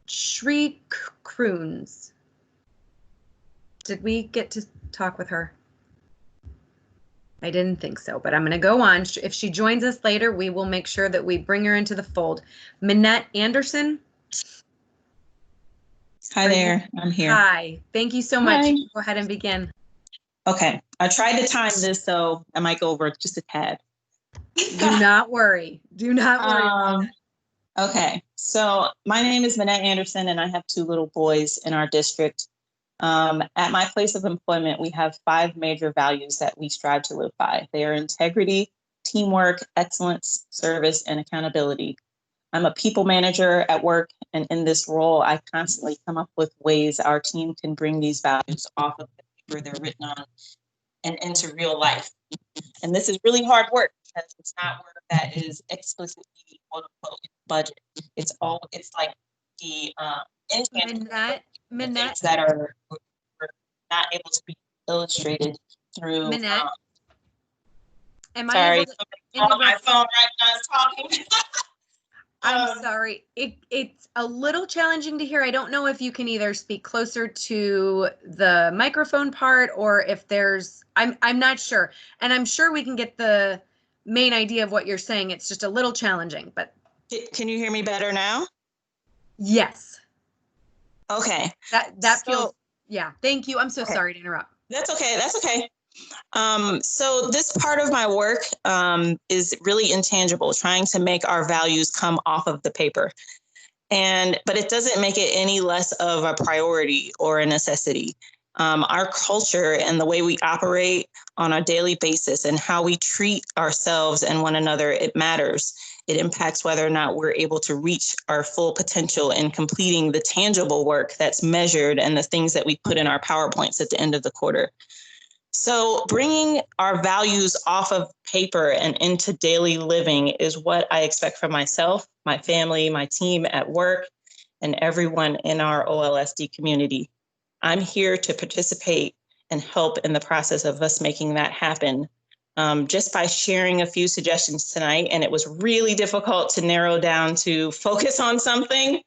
Shri Kroons. Did we get to talk with her? I didn't think so, but I'm going to go on. If she joins us later, we will make sure that we bring her into the fold. Minette Anderson. Hi there, I'm here. Hi, thank you so much. Go ahead and begin. Okay, I tried to time this, so I might go over just a tad. Do not worry. Do not worry. Okay, so my name is Minette Anderson, and I have 2 little boys in our district. At my place of employment, we have 5 major values that we strive to live by. They are integrity, teamwork, excellence, service, and accountability. I'm a people manager at work, and in this role, I constantly come up with ways our team can bring these values off of the paper they're written on and into real life. And this is really hard work, because it's not work that is explicitly quote unquote budget. It's like the intangible Minette, things that are not able to be illustrated through. Minette, am I Sorry, able to on my interrupt? phone right now is talking. I'm sorry. It's a little challenging to hear. I don't know if you can either speak closer to the microphone part or if there's, I'm not sure. And I'm sure we can get the main idea of what you're saying. It's just a little challenging, but. Can you hear me better now? Yes. Okay. That feels, yeah. Thank you. I'm so sorry to interrupt. That's okay. That's okay. So this part of my work is really intangible, trying to make our values come off of the paper. But it doesn't make it any less of a priority or a necessity. Our culture and the way we operate on a daily basis and how we treat ourselves and one another, it matters. It impacts whether or not we're able to reach our full potential in completing the tangible work that's measured and the things that we put in our PowerPoints at the end of the quarter. So bringing our values off of paper and into daily living is what I expect from myself, my family, my team at work, and everyone in our OLSD community. I'm here to participate and help in the process of us making that happen. Just by sharing a few suggestions tonight, and it was really difficult to narrow down to focus on something,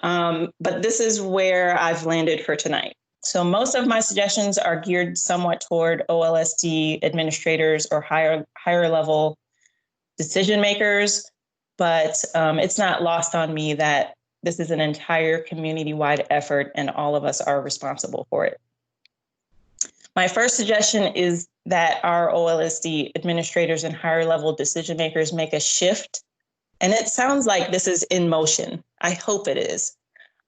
but this is where I've landed for tonight. So most of my suggestions are geared somewhat toward OLSD administrators or higher level decision makers, but it's not lost on me that this is an entire community-wide effort and all of us are responsible for it. My first suggestion is that our OLSD administrators and higher level decision makers make a shift. And it sounds like this is in motion. I hope it is.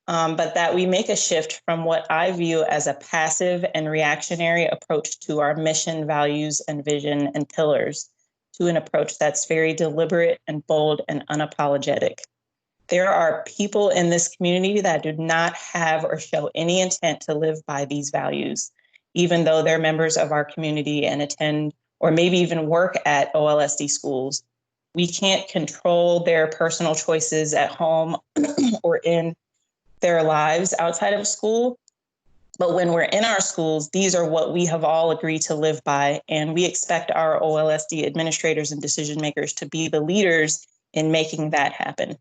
But that we make a shift from what I view as a passive and reactionary approach to our mission, values, and vision and pillars to an approach that's very deliberate and bold and unapologetic. There are people in this community that do not have or show any intent to live by these values, even though they're members of our community and attend or maybe even work at OLSD schools. We can't control their personal choices at home or in their lives outside of school. But when we're in our schools, these are what we have all agreed to live by. And we expect our OLSD administrators and decision makers to be the leaders in making that happen.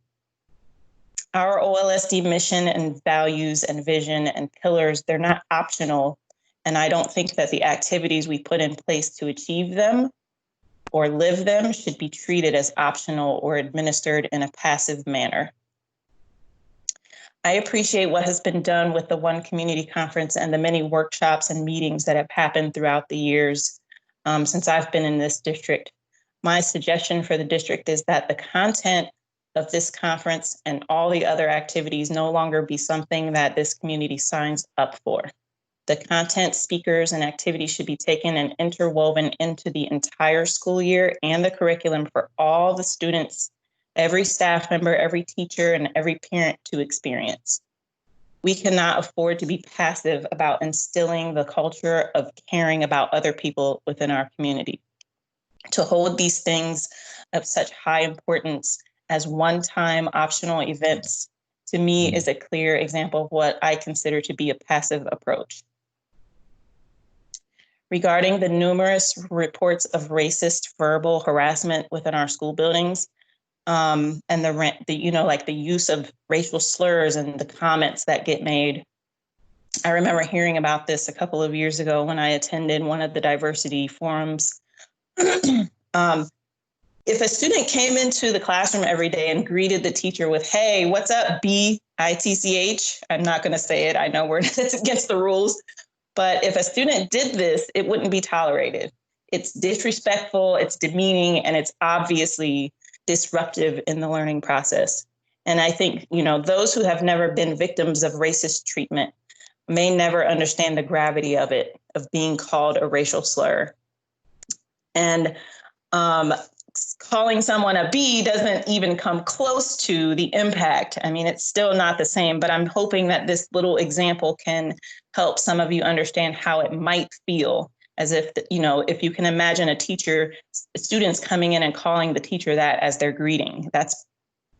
Our OLSD mission and values and vision and pillars, they're not optional. And I don't think that the activities we put in place to achieve them or live them should be treated as optional or administered in a passive manner. I appreciate what has been done with the One Community Conference and the many workshops and meetings that have happened throughout the years since I've been in this district. My suggestion for the district is that the content of this conference and all the other activities no longer be something that this community signs up for. The content, speakers, and activities should be taken and interwoven into the entire school year and the curriculum for all the students, every staff member, every teacher, and every parent to experience. We cannot afford to be passive about instilling the culture of caring about other people within our community. To hold these things of such high importance as one-time optional events, to me, is a clear example of what I consider to be a passive approach. Regarding the numerous reports of racist verbal harassment within our school buildings, and the use of racial slurs and the comments that get made. I remember hearing about this a couple of years ago when I attended one of the diversity forums. If a student came into the classroom every day and greeted the teacher with, "Hey, what's up, B-I-T-C-H?" I'm not going to say it. I know it's against the rules. But if a student did this, it wouldn't be tolerated. It's disrespectful, it's demeaning, and it's obviously disruptive in the learning process. And I think, those who have never been victims of racist treatment may never understand the gravity of it, of being called a racial slur. And calling someone a B doesn't even come close to the impact. I mean, it's still not the same, but I'm hoping that this little example can help some of you understand how it might feel. As if, if you can imagine students coming in and calling the teacher that as their greeting, that's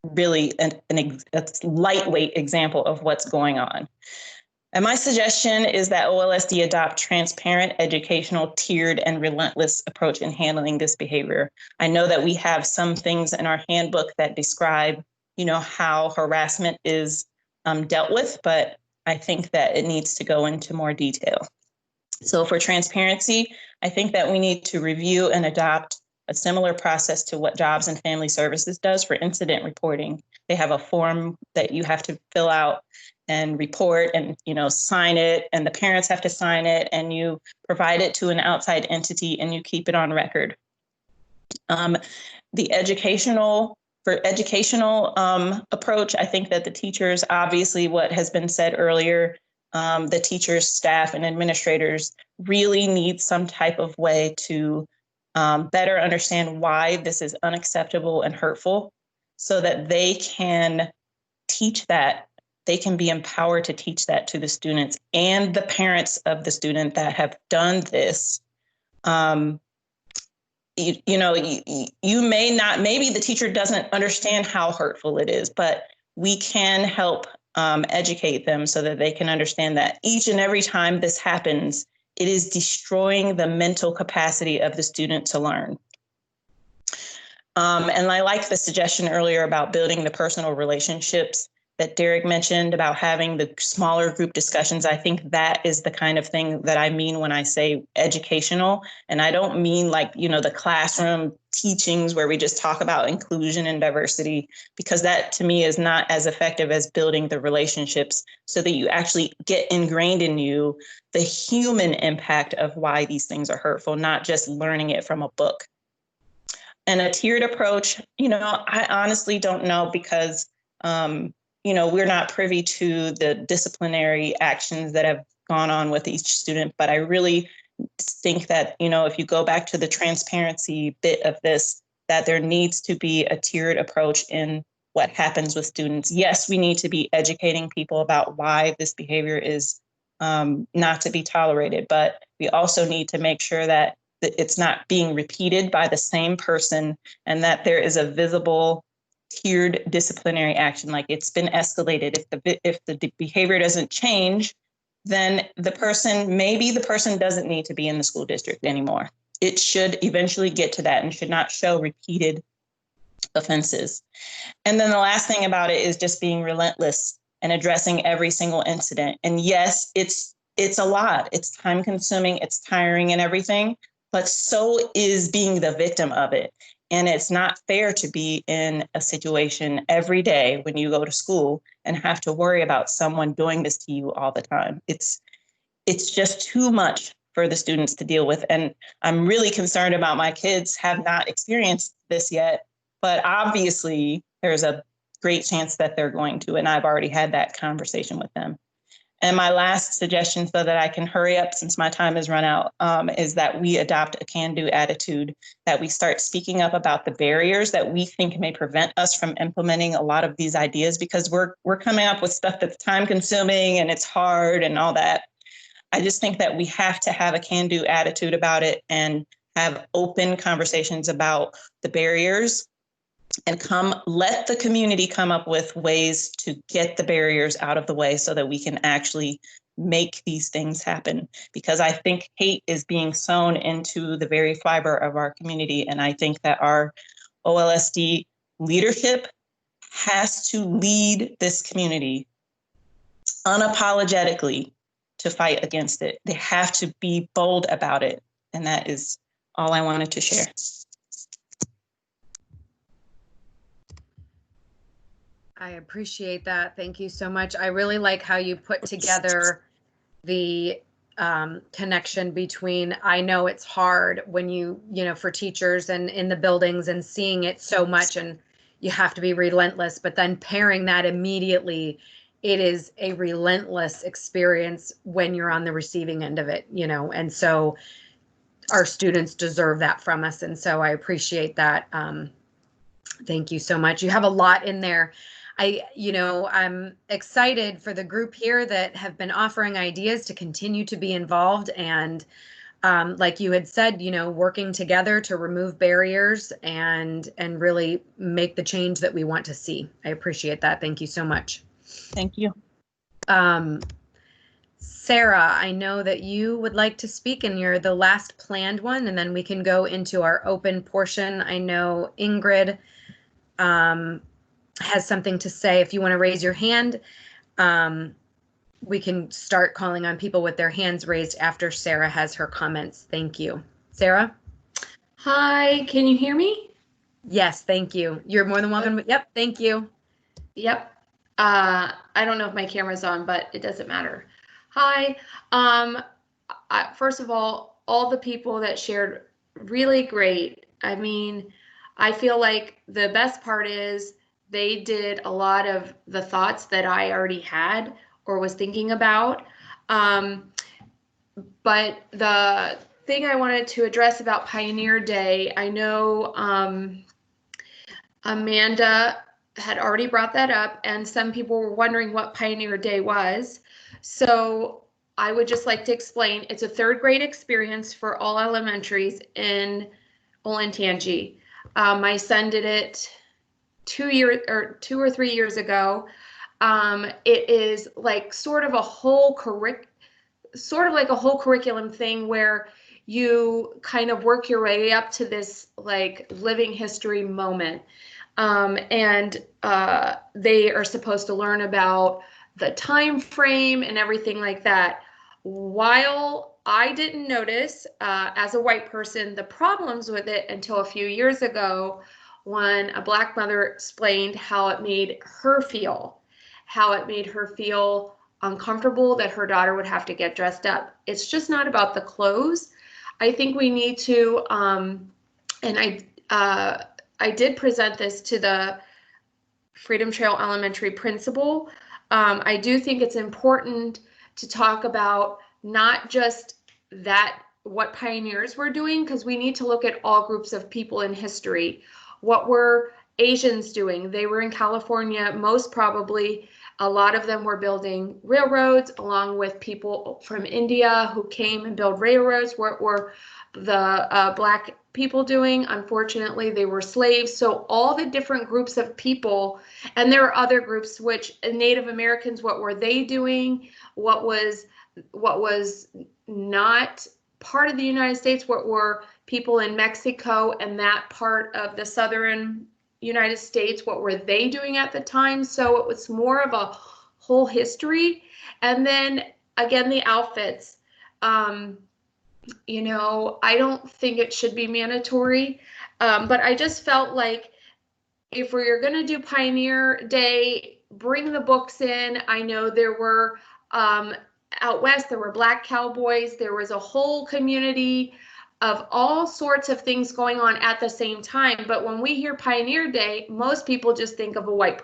really a lightweight example of what's going on. And my suggestion is that OLSD adopt transparent, educational, tiered, and relentless approach in handling this behavior. I know that we have some things in our handbook that describe, how harassment is dealt with, but I think that it needs to go into more detail. So for transparency, I think that we need to review and adopt a similar process to what Jobs and Family Services does for incident reporting. They have a form that you have to fill out and report and, sign it, and the parents have to sign it, and you provide it to an outside entity and you keep it on record. The educational approach, I think that the teachers, obviously what has been said earlier, the teachers, staff, and administrators really need some type of way to better understand why this is unacceptable and hurtful, so that they can teach that. They can be empowered to teach that to the students and the parents of the student that have done this. You may not, maybe the teacher doesn't understand how hurtful it is, but we can help educate them so that they can understand that each and every time this happens, it is destroying the mental capacity of the student to learn. And I like the suggestion earlier about building the personal relationships that Derek mentioned, about having the smaller group discussions. I think that is the kind of thing that I mean when I say educational. And I don't mean like, the classroom teachings where we just talk about inclusion and diversity, because that to me is not as effective as building the relationships so that you actually get ingrained in you the human impact of why these things are hurtful, not just learning it from a book. And a tiered approach, I honestly don't know, because we're not privy to the disciplinary actions that have gone on with each student. But I really think that, if you go back to the transparency bit of this, that there needs to be a tiered approach in what happens with students. Yes, we need to be educating people about why this behavior is not to be tolerated, but we also need to make sure that it's not being repeated by the same person, and that there is a visible tiered disciplinary action. Like, it's been escalated. If the behavior doesn't change, then maybe the person doesn't need to be in the school district anymore. It should eventually get to that and should not show repeated offenses. And then the last thing about it is just being relentless and addressing every single incident. And yes, it's a lot. It's time consuming, it's tiring and everything, but so is being the victim of it. And it's not fair to be in a situation every day when you go to school and have to worry about someone doing this to you all the time. It's just too much for the students to deal with. And I'm really concerned about my kids have not experienced this yet, but obviously there's a great chance that they're going to, and I've already had that conversation with them. And my last suggestion, so that I can hurry up since my time has run out, is that we adopt a can-do attitude, that we start speaking up about the barriers that we think may prevent us from implementing a lot of these ideas, because we're coming up with stuff that's time-consuming and it's hard and all that. I just think that we have to have a can-do attitude about it and have open conversations about the barriers, and let the community come up with ways to get the barriers out of the way so that we can actually make these things happen. Because I think hate is being sown into the very fiber of our community. And I think that our OLSD leadership has to lead this community unapologetically to fight against it. They have to be bold about it. And that is all I wanted to share. I appreciate that. Thank you so much. I really like how you put together the connection between, I know it's hard when for teachers and in the buildings and seeing it so much, and you have to be relentless, but then pairing that immediately, it is a relentless experience when you're on the receiving end of it, and so our students deserve that from us. And so I appreciate that. Thank you so much. You have a lot in there. I'm excited for the group here that have been offering ideas to continue to be involved, and like you had said, working together to remove barriers and really make the change that we want to see. I appreciate that. Thank you so much. Thank you. Sarah, I know that you would like to speak, and you're the last planned one, and then we can go into our open portion. I know Ingrid has something to say. If you want to raise your hand, we can start calling on people with their hands raised after Sarah has her comments. Thank you. Sarah? Hi, can you hear me? Yes, thank you. You're more than welcome. Yep, thank you. Yep. I don't know if my camera's on, but it doesn't matter. Hi. First of all the people that shared, really great. I mean, I feel like the best part is they did a lot of the thoughts that I already had or was thinking about. But the thing I wanted to address about Pioneer Day, I know Amanda had already brought that up, and some people were wondering what Pioneer Day was. So I would just like to explain, it's a third grade experience for all elementaries in Olentangy. My son did it 2 or 3 years ago. It is like sort of a whole curriculum thing where you kind of work your way up to this like living history moment. And they are supposed to learn about the time frame and everything like that. While I didn't notice as a white person the problems with it until a few years ago, when a Black mother explained how it made her feel uncomfortable that her daughter would have to get dressed up. It's just not about the clothes. I think we need to, and I did present this to the Freedom Trail Elementary principal. I do think it's important to talk about not just what pioneers were doing, because we need to look at all groups of people in history. What were Asians doing? They were in California, most probably. A lot of them were building railroads, along with people from India who came and built railroads. What were the Black people doing? Unfortunately, they were slaves. So all the different groups of people, and there are other groups, which Native Americans, what were they doing? What was not part of the United States? What were people in Mexico and that part of the southern United States, what were they doing at the time? So it was more of a whole history. And then again, the outfits. I don't think it should be mandatory, but I just felt like if we're going to do Pioneer Day, bring the books in. I know there were out west, there were Black cowboys. There was a whole community of all sorts of things going on at the same time. But when we hear Pioneer Day, most people just think of a white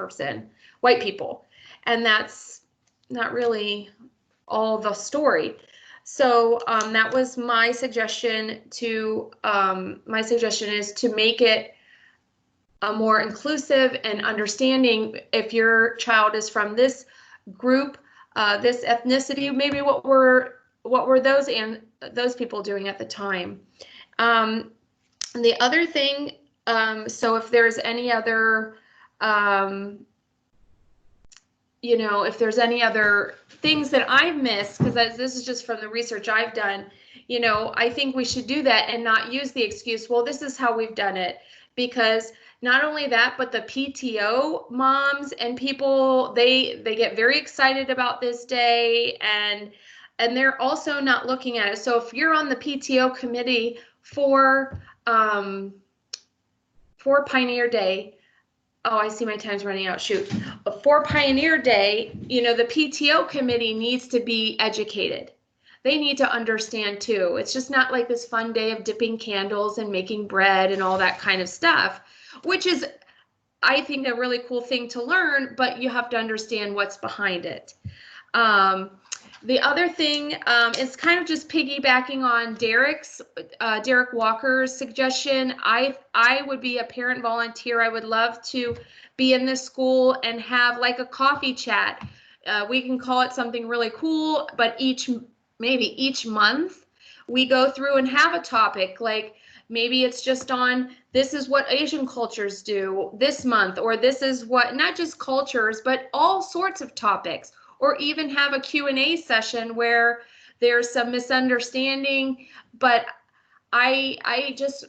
people. And that's not really all the story. So that was my suggestion my suggestion is to make it a more inclusive and understanding. If your child is from this group, this ethnicity, maybe what were those people doing at the time. The other thing, so if there's any other, if there's any other things that I've missed, because this is just from the research I've done, I think we should do that and not use the excuse, well, this is how we've done it. Because not only that, but the PTO moms and people, they get very excited about this day, and they're also not looking at it. So if you're on the PTO committee for Pioneer Day, oh, I see my time's running out, shoot. For Pioneer Day, the PTO committee needs to be educated. They need to understand too. It's just not like this fun day of dipping candles and making bread and all that kind of stuff, which is, I think, a really cool thing to learn, but you have to understand what's behind it. The other thing is kind of just piggybacking on Derek Walker's suggestion. I would be a parent volunteer. I would love to be in this school and have like a coffee chat. We can call it something really cool, but maybe each month we go through and have a topic, like maybe it's just on, this is what Asian cultures do this month, or this is what, not just cultures, but all sorts of topics, or even have a Q&A session where there's some misunderstanding. But I just,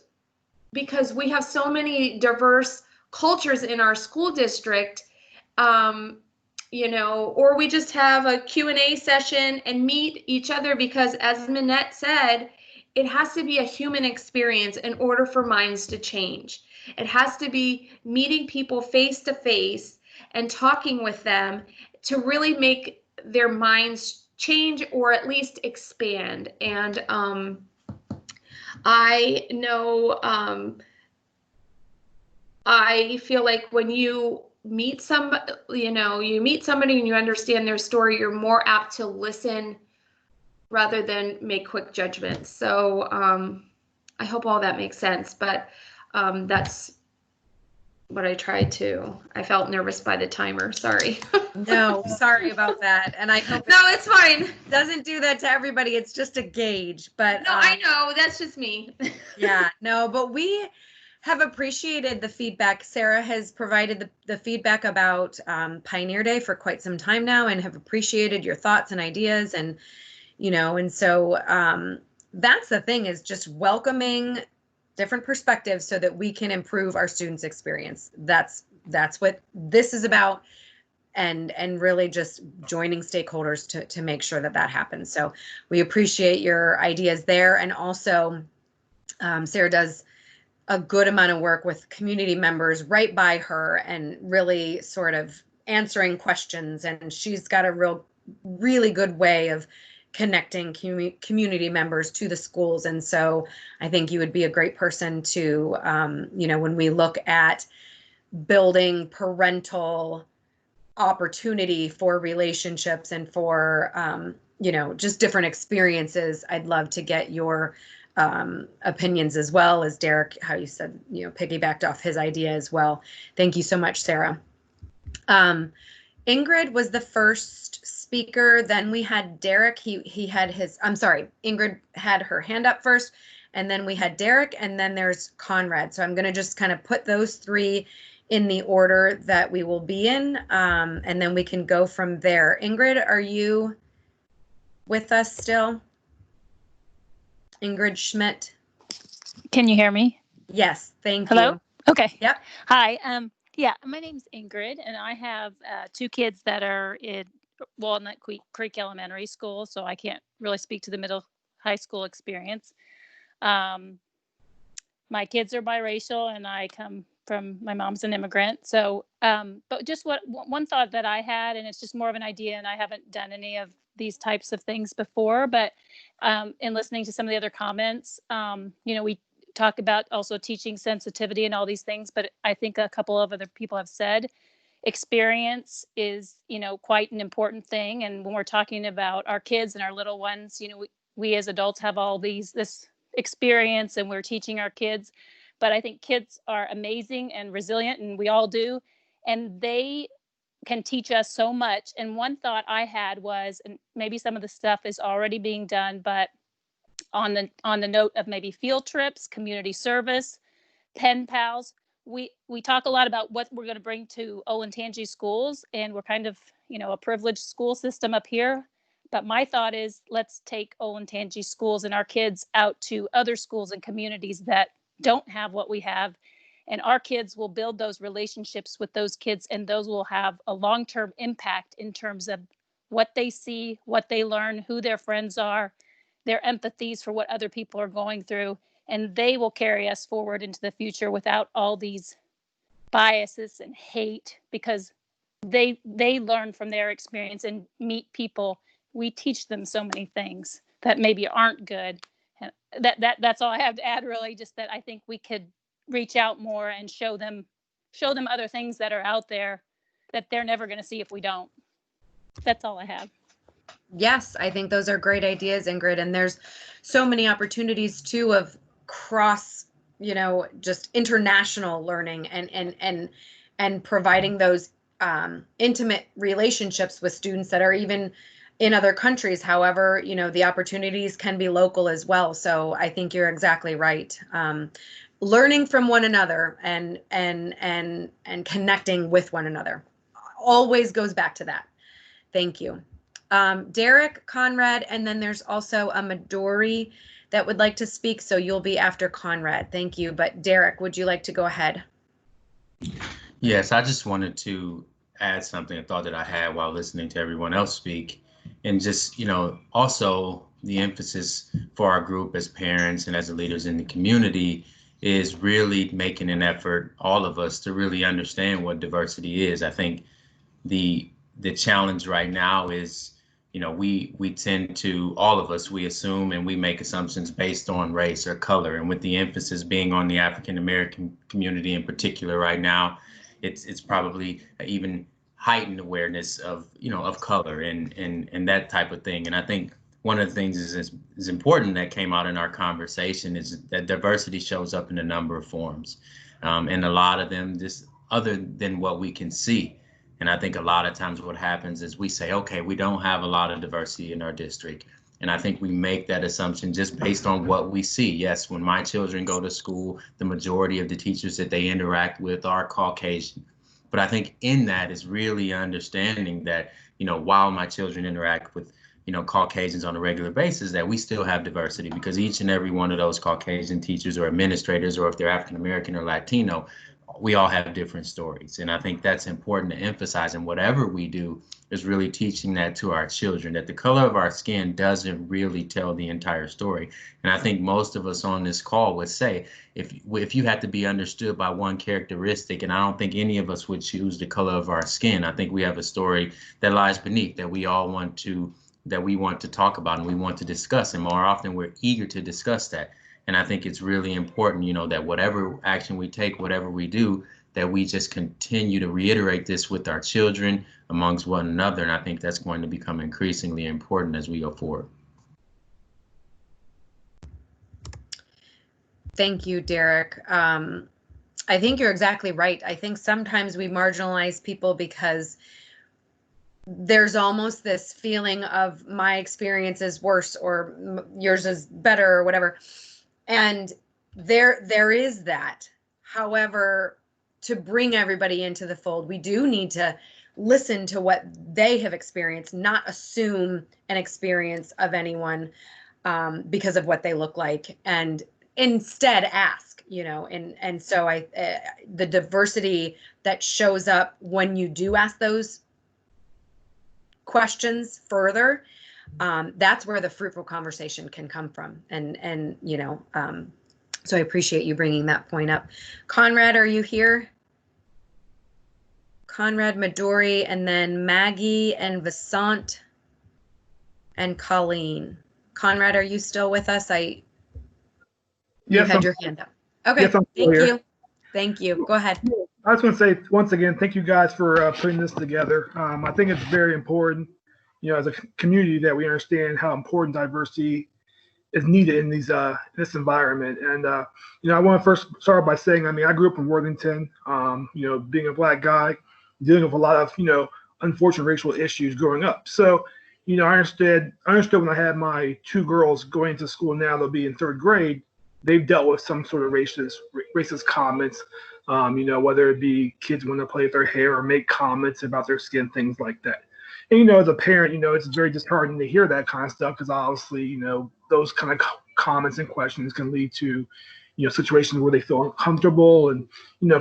because we have so many diverse cultures in our school district, you know, or we just have a Q&A session and meet each other, because as Minette said, it has to be a human experience in order for minds to change. It has to be meeting people face to face and talking with them to really make their minds change, or at least expand. And I know, I feel like when you meet somebody, you know, you meet somebody and you understand their story, you're more apt to listen rather than make quick judgments. So I hope all that makes sense, but that's what I tried to. I felt nervous by the timer, sorry. No, sorry about that. And I hope No, it's fine. it doesn't do that to everybody. It's just a gauge, but No, I know, that's just me. yeah, no, but we have appreciated the feedback. Sarah has provided the feedback about Pioneer Day for quite some time now, and have appreciated your thoughts and ideas. And, you know, and so that's the thing, is just welcoming different perspectives so that we can improve our students' experience. That's what this is about. And really just joining stakeholders to make sure that that happens. So we appreciate your ideas there. And also Sarah does a good amount of work with community members right by her, and really sort of answering questions. And she's got a really good way of connecting community members to the schools. And so I think you would be a great person to, you know, when we look at building parental opportunity for relationships and for, you know, just different experiences, I'd love to get your opinions, as well as Derek, how you said, you know, piggybacked off his idea as well. Thank you so much, Sarah. Ingrid was the first speaker. Then we had Derek. He had his, I'm sorry, Ingrid had her hand up first, and then we had Derek, and then there's Conrad. So I'm going to just kind of put those three in the order that we will be in, and then we can go from there. Ingrid, are you with us still? Ingrid Schmidt. Can you hear me? Yes, thank Hello? you. Okay. Yep. Hi. Yeah, my name's Ingrid, and I have two kids that are in Walnut Creek Elementary School, so I can't really speak to the high school experience. My kids are biracial, and I come from, my mom's an immigrant. So, but just one thought that I had, and it's just more of an idea, and I haven't done any of these types of things before, but in listening to some of the other comments, you know, we talk about also teaching sensitivity and all these things, but I think a couple of other people have said experience is, you know, quite an important thing. And when we're talking about our kids and our little ones, you know, we as adults have all this experience, and we're teaching our kids, but I think kids are amazing and resilient, and we all do, and they can teach us so much. And one thought I had was, and maybe some of the stuff is already being done, but on the note of maybe field trips, community service, pen pals, we talk a lot about what we're going to bring to Olentangy schools, and we're kind of, you know, a privileged school system up here. But my thought is, let's take Olentangy schools and our kids out to other schools and communities that don't have what we have. And our kids will build those relationships with those kids, and those will have a long-term impact in terms of what they see, what they learn, who their friends are, their empathies for what other people are going through. And they will carry us forward into the future without all these biases and hate, because they learn from their experience and meet people. We teach them so many things that maybe aren't good. And that's all I have to add, really, just that I think we could reach out more and show them other things that are out there that they're never going to see if we don't. That's all I have. Yes, I think those are great ideas, Ingrid. And there's so many opportunities too of cross, you know, just international learning and providing those intimate relationships with students that are even in other countries. However, the opportunities can be local as well. So I think you're exactly right. Learning from one another and connecting with one another always goes back to that. Thank you. Derek, Conrad, and then there's also a Midori that would like to speak. So you'll be after Conrad. Thank you. But Derek, would you like to go ahead? Yes, I just wanted to add something, a thought that I had while listening to everyone else speak. And just, also the emphasis for our group as parents and as the leaders in the community is really making an effort, all of us, to really understand what diversity is. I think the challenge right now is, we tend to, all of us, we assume and we make assumptions based on race or color. And with the emphasis being on the African American community in particular right now, it's probably even heightened awareness of, of color and that type of thing. And I think one of the things is important that came out in our conversation is that diversity shows up in a number of forms. And a lot of them just other than what we can see. And I think a lot of times what happens is we say, okay, we don't have a lot of diversity in our district. And I think we make that assumption just based on what we see. Yes, when my children go to school, the majority of the teachers that they interact with are Caucasian. But I think in that is really understanding that, while my children interact with, Caucasians on a regular basis, that we still have diversity, because each and every one of those Caucasian teachers or administrators, or if they're African American or Latino, we all have different stories. And I think that's important to emphasize. And whatever we do is really teaching that to our children, that the color of our skin doesn't really tell the entire story. And I think most of us on this call would say, if you had to be understood by one characteristic, and I don't think any of us would choose the color of our skin, I think we have a story that lies beneath that we all want to talk about and we want to discuss. And more often we're eager to discuss that. And I think it's really important, that whatever action we take, whatever we do, that we just continue to reiterate this with our children, amongst one another. And I think that's going to become increasingly important as we go forward. Thank you, Derek. I think you're exactly right. I think sometimes we marginalize people because there's almost this feeling of my experience is worse or yours is better or whatever. And there is that. However, to bring everybody into the fold, we do need to listen to what they have experienced, not assume an experience of anyone because of what they look like, and instead ask, and so the diversity that shows up when you do ask those questions further, that's where the fruitful conversation can come from. And so I appreciate you bringing that point up. Conrad, are you here? Conrad, Midori, and then Maggie and Vasant and Colleen. Conrad, are you still with us? You had your hand up. Okay, yes, thank you. Thank you. Go ahead. I just want to say once again, thank you guys for putting this together. I think it's very important, as a community, that we understand how important diversity is needed in this environment. And I want to first start by saying, I grew up in Worthington. Being a Black guy, dealing with a lot of unfortunate racial issues growing up. So I understood when I had my two girls going to school now, they'll be in third grade. They've dealt with some sort of racist comments, whether it be kids want to play with their hair or make comments about their skin, things like that. And, as a parent, it's very disheartening to hear that kind of stuff, because obviously, those kind of comments and questions can lead to, situations where they feel uncomfortable and,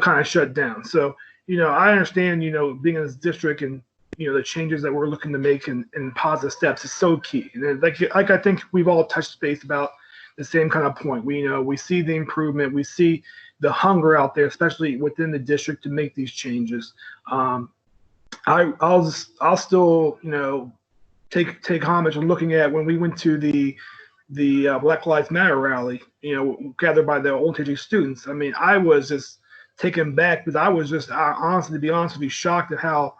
kind of shut down. So, I understand, being in this district and, the changes that we're looking to make and positive steps is so key. And like I think we've all touched base about the same kind of point. We see the improvement, we see the hunger out there, especially within the district, to make these changes. I'll still, take homage in looking at when we went to the Black Lives Matter rally, gathered by the Olentangy students. I was just taken back, because I was just honestly, to be honest with you, shocked at how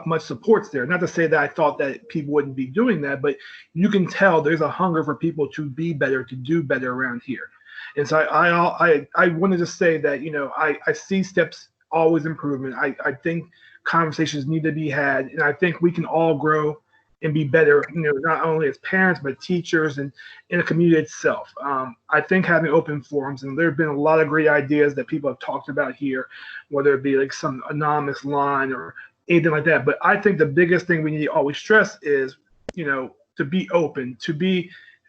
much support's there. Not to say that I thought that people wouldn't be doing that, but you can tell there's a hunger for people to be better, to do better around here. And so I wanted to say that, I see steps, always improvement. I think conversations need to be had, and I think we can all grow and be better, not only as parents, but teachers and in the community itself. I think having open forums, and there have been a lot of great ideas that people have talked about here, whether it be like some anonymous line or anything like that. But I think the biggest thing we need to always stress is, to be open,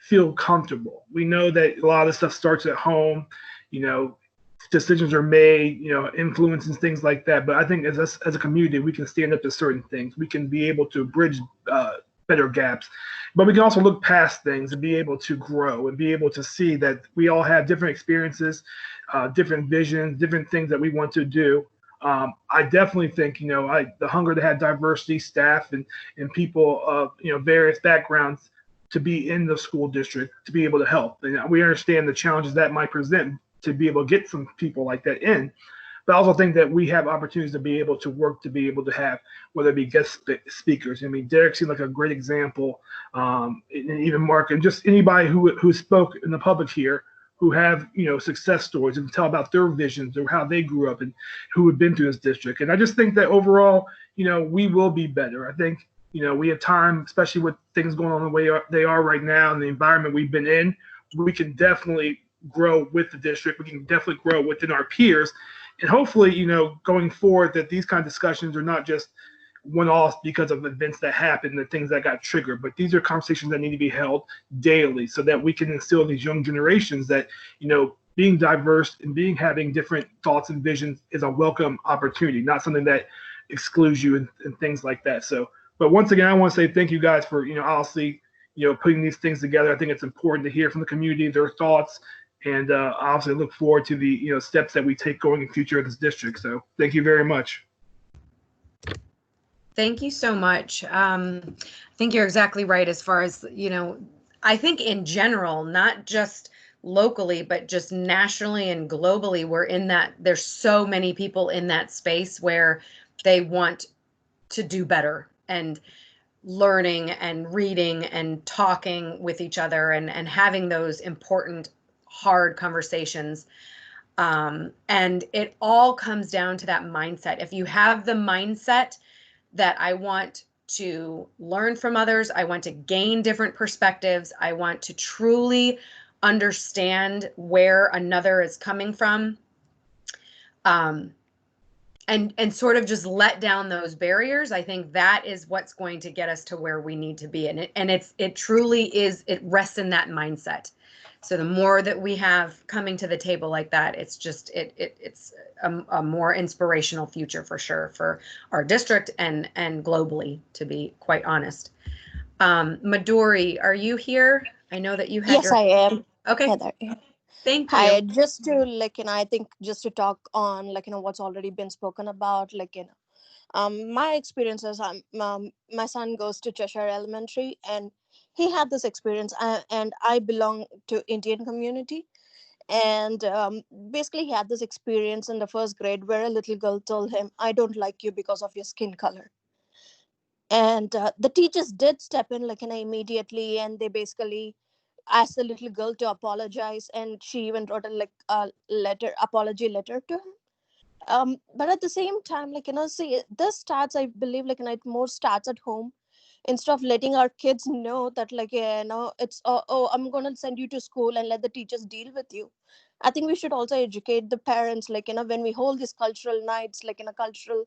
feel comfortable. We know that a lot of this stuff starts at home, decisions are made, influence and things like that. But I think as a community, we can stand up to certain things. We can be able to bridge better gaps, but we can also look past things and be able to grow and be able to see that we all have different experiences, different visions, different things that we want to do. I definitely think, the hunger to have diversity, staff and people of, various backgrounds to be in the school district, to be able to help. And we understand the challenges that might present to be able to get some people like that in. But I also think that we have opportunities to be able to work, to be able to have, whether it be guest speakers. I mean, Derek seemed like a great example, and even Mark, and just anybody who spoke in the public here, who have, success stories and tell about their visions or how they grew up and who have been through this district. And I just think that overall, we will be better. I think, we have time, especially with things going on the way they are right now and the environment we've been in, we can definitely grow with the district. We can definitely grow within our peers. And hopefully, going forward, that these kind of discussions are not just one-offs because of events that happened, the things that got triggered, but these are conversations that need to be held daily so that we can instill in these young generations that, being diverse and having different thoughts and visions is a welcome opportunity, not something that excludes you and things like that. So, but once again, I want to say thank you guys for, obviously, putting these things together. I think it's important to hear from the community, their thoughts, and obviously look forward to the, steps that we take going in future of this district. So thank you very much. Thank you so much. I think you're exactly right as far as, I think in general, not just locally, but just nationally and globally, we're in that, there's so many people in that space where they want to do better and learning and reading and talking with each other and having those important, hard conversations. And it all comes down to that mindset. If you have the mindset that I want to learn from others, I want to gain different perspectives, I want to truly understand where another is coming from, and sort of just let down those barriers, I think that is what's going to get us to where we need to be. And it truly is, it rests in that mindset. So the more that we have coming to the table like that, it's just, it's a more inspirational future for sure for our district and globally, to be quite honest. Midori, are you here? I know that you had Yes, I am. Okay. Heather. Thank you. Hi, just to I think just to talk on what's already been spoken about, my experiences. My son goes to Cheshire Elementary, and he had this experience, and I belong to Indian community, and basically he had this experience in the first grade where a little girl told him, "I don't like you because of your skin color." And the teachers did step in immediately, and they basically asked the little girl to apologize, and she even wrote a apology letter to him. But at the same time, see, this starts, I believe, it more starts at home. Instead of letting our kids know that, it's, oh, I'm going to send you to school and let the teachers deal with you. I think we should also educate the parents, when we hold these cultural nights, cultural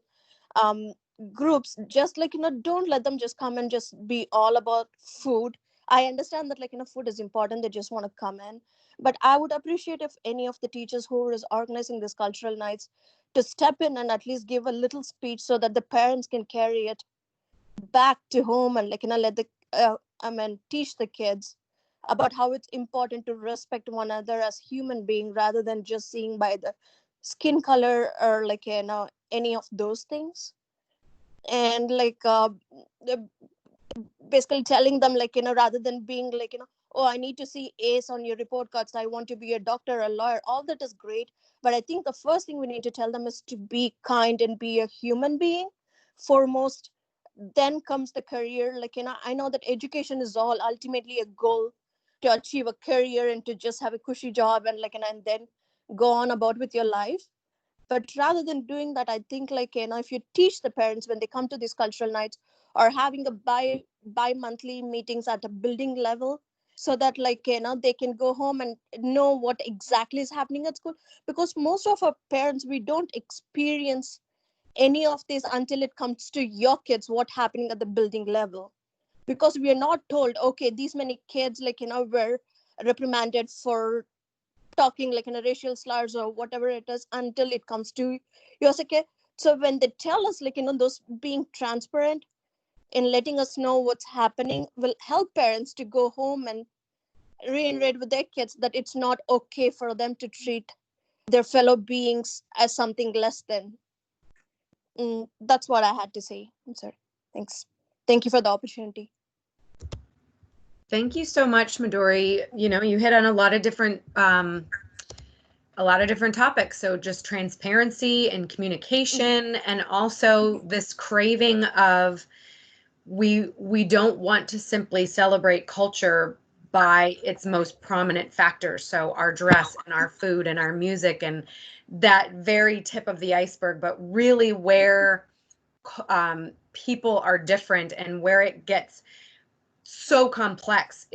groups, just don't let them just come and just be all about food. I understand that food is important, they just want to come in, but I would appreciate if any of the teachers who is organizing this cultural nights to step in and at least give a little speech so that the parents can carry it back to home and let the teach the kids about how it's important to respect one another as human being rather than just seeing by the skin color or any of those things. And basically telling them rather than being oh, I need to see A's on your report cards, I want to be a doctor, a lawyer, all that is great, but I think the first thing we need to tell them is to be kind and be a human being foremost. Then comes the career. I know that education is all ultimately a goal to achieve a career and to just have a cushy job and and then go on about with your life. But rather than doing that, I think if you teach the parents when they come to these cultural nights, or having a bi-monthly meetings at a building level, so that they can go home and know what exactly is happening at school. Because most of our parents, we don't experience any of this until it comes to your kids, what happening at the building level. Because we are not told, okay, these many kids were reprimanded for talking racial slurs or whatever it is, until it comes to yours. Okay, so when they tell us those being transparent in letting us know what's happening will help parents to go home and reiterate with their kids that it's not okay for them to treat their fellow beings as something less than. That's what I had to say. I'm sorry. Thanks. Thank you for the opportunity. Thank you so much, Midori. You hit on a lot of different topics. So just transparency and communication, and also this craving of we don't want to simply celebrate culture by its most prominent factors. So our dress and our food and our music and that very tip of the iceberg, but really where people are different and where it gets so complex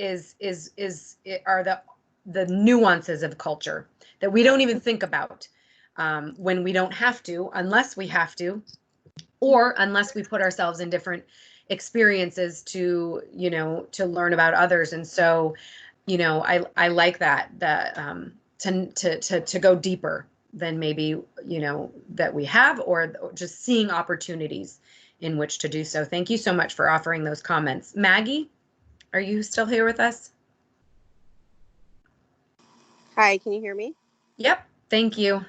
are the nuances of culture that we don't even think about when we don't have to, unless we have to, or unless we put ourselves in different experiences to learn about others. And so, I like that to go deeper than maybe, that we have, or just seeing opportunities in which to do so. Thank you so much for offering those comments. Maggie, are you still here with us? Hi, can you hear me? Yep. Thank you.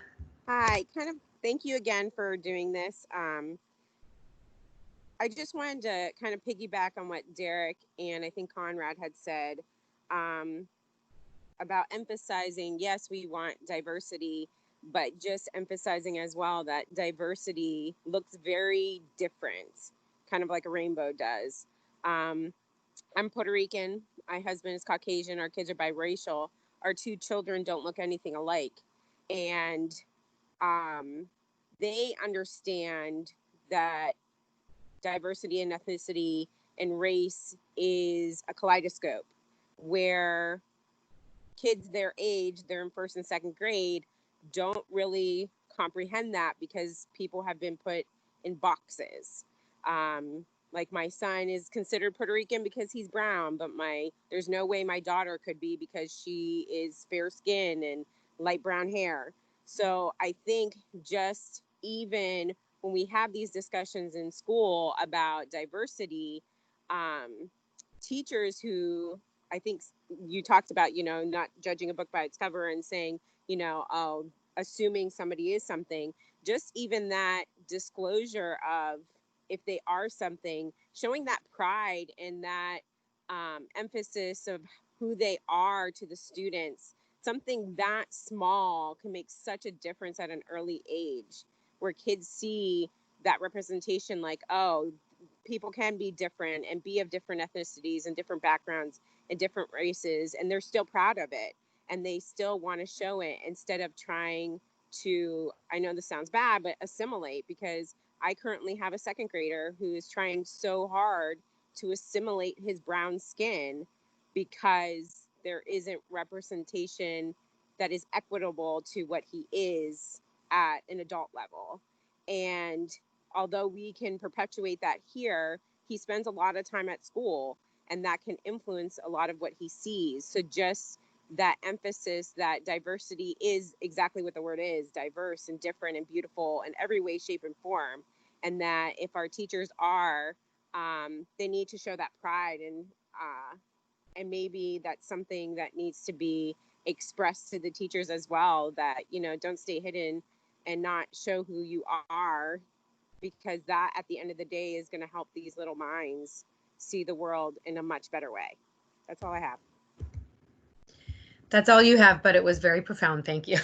Hi, thank you again for doing this. I just wanted to kind of piggyback on what Derek and I think Conrad had said about emphasizing, yes, we want diversity, but just emphasizing as well that diversity looks very different, kind of like a rainbow does. I'm Puerto Rican. My husband is Caucasian. Our kids are biracial. Our two children don't look anything alike. And they understand that diversity and ethnicity and race is a kaleidoscope, where kids their age, they're in first and second grade, don't really comprehend that because people have been put in boxes. Like my son is considered Puerto Rican because he's brown, but there's no way my daughter could be because she is fair skin and light brown hair. So I think just even when we have these discussions in school about diversity, teachers who, I think you talked about, not judging a book by its cover and saying, assuming somebody is something, just even that disclosure of if they are something, showing that pride and that emphasis of who they are to the students, something that small can make such a difference at an early age, where kids see that representation, like, oh, people can be different and be of different ethnicities and different backgrounds and different races, and they're still proud of it and they still want to show it, instead of trying to, I know this sounds bad, but assimilate. Because I currently have a second grader who is trying so hard to assimilate his brown skin because there isn't representation that is equitable to what he is at an adult level. And although we can perpetuate that here, he spends a lot of time at school, and that can influence a lot of what he sees. So just that emphasis that diversity is exactly what the word is, diverse and different and beautiful in every way, shape, and form. And that if our teachers are, they need to show that pride, and maybe that's something that needs to be expressed to the teachers as well, that, don't stay hidden and not show who you are, because that at the end of the day is going to help these little minds see the world in a much better way. That's all I have. That's all you have, but it was very profound. Thank you.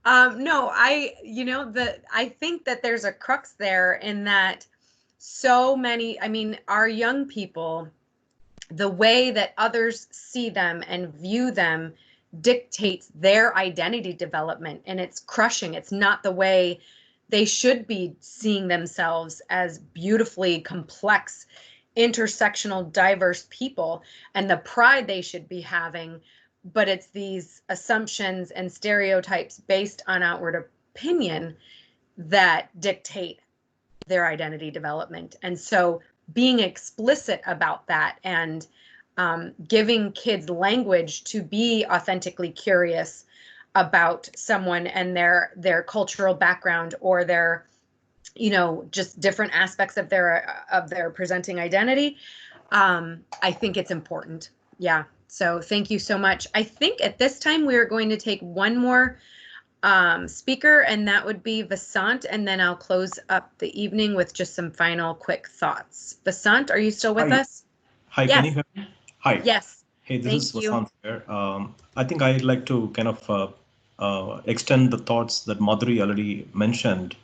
No, I think that there's a crux there in that so many, our young people, the way that others see them and view them dictates their identity development, and it's crushing. It's not the way they should be seeing themselves as beautifully complex, intersectional, diverse people, and the pride they should be having. But it's these assumptions and stereotypes based on outward opinion that dictate their identity development. And so being explicit about that and giving kids language to be authentically curious about someone and their cultural background or their, just different aspects of their presenting identity. I think it's important. Yeah. So thank you so much. I think at this time we are going to take one more speaker, and that would be Vasant, and then I'll close up the evening with just some final quick thoughts. Vasant, are you still with us? Hi, Yes. can you hear me? Hi. Yes. Hey, this Thank is you. Vasant here. I think I'd like to kind of extend the thoughts that Madhuri already mentioned.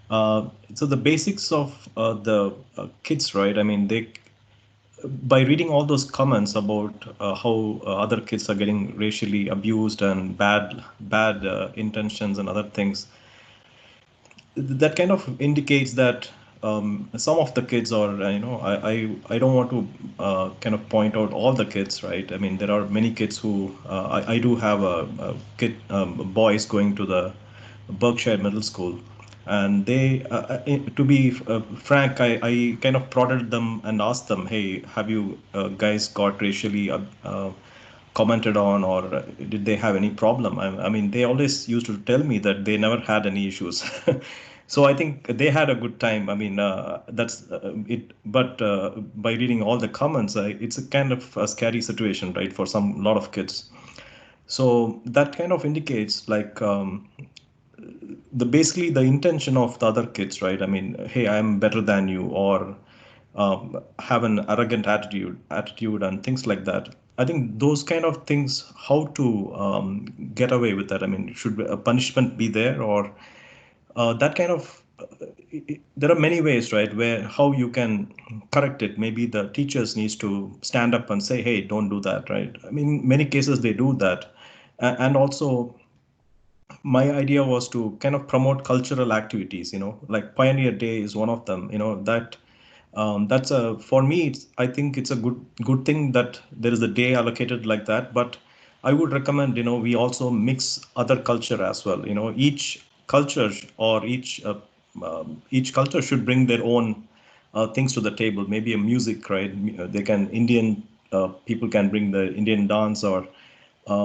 So the basics of the kids, right? I mean, by reading all those comments about how other kids are getting racially abused and bad intentions and other things, that kind of indicates that some of the kids are, I don't want to kind of point out all the kids, right? I mean, there are many kids who, I do have a kid, boys going to the Berkshire Middle School. And they, to be frank, I kind of prodded them and asked them, hey, have you guys got racially commented on, or did they have any problem? I mean, they always used to tell me that they never had any issues. So I think they had a good time. I mean, that's it. But by reading all the comments, it's a kind of a scary situation, right, for a lot of kids. So that kind of indicates like basically the intention of the other kids, right? I mean, hey, I'm better than you, or have an arrogant attitude and things like that. I think those kind of things, how to get away with that? I mean, should a punishment be there, or that kind of, there are many ways, right, where how you can correct it. Maybe the teachers needs to stand up and say, hey, don't do that, right? I mean, in many cases they do that. And also, my idea was to kind of promote cultural activities, like Pioneer Day is one of them, that's for me, I think it's a good thing that there is a day allocated like that. But I would recommend, we also mix other culture as well. Each culture or each culture should bring their own things to the table. Maybe a music, right? They can people can bring the Indian dance, or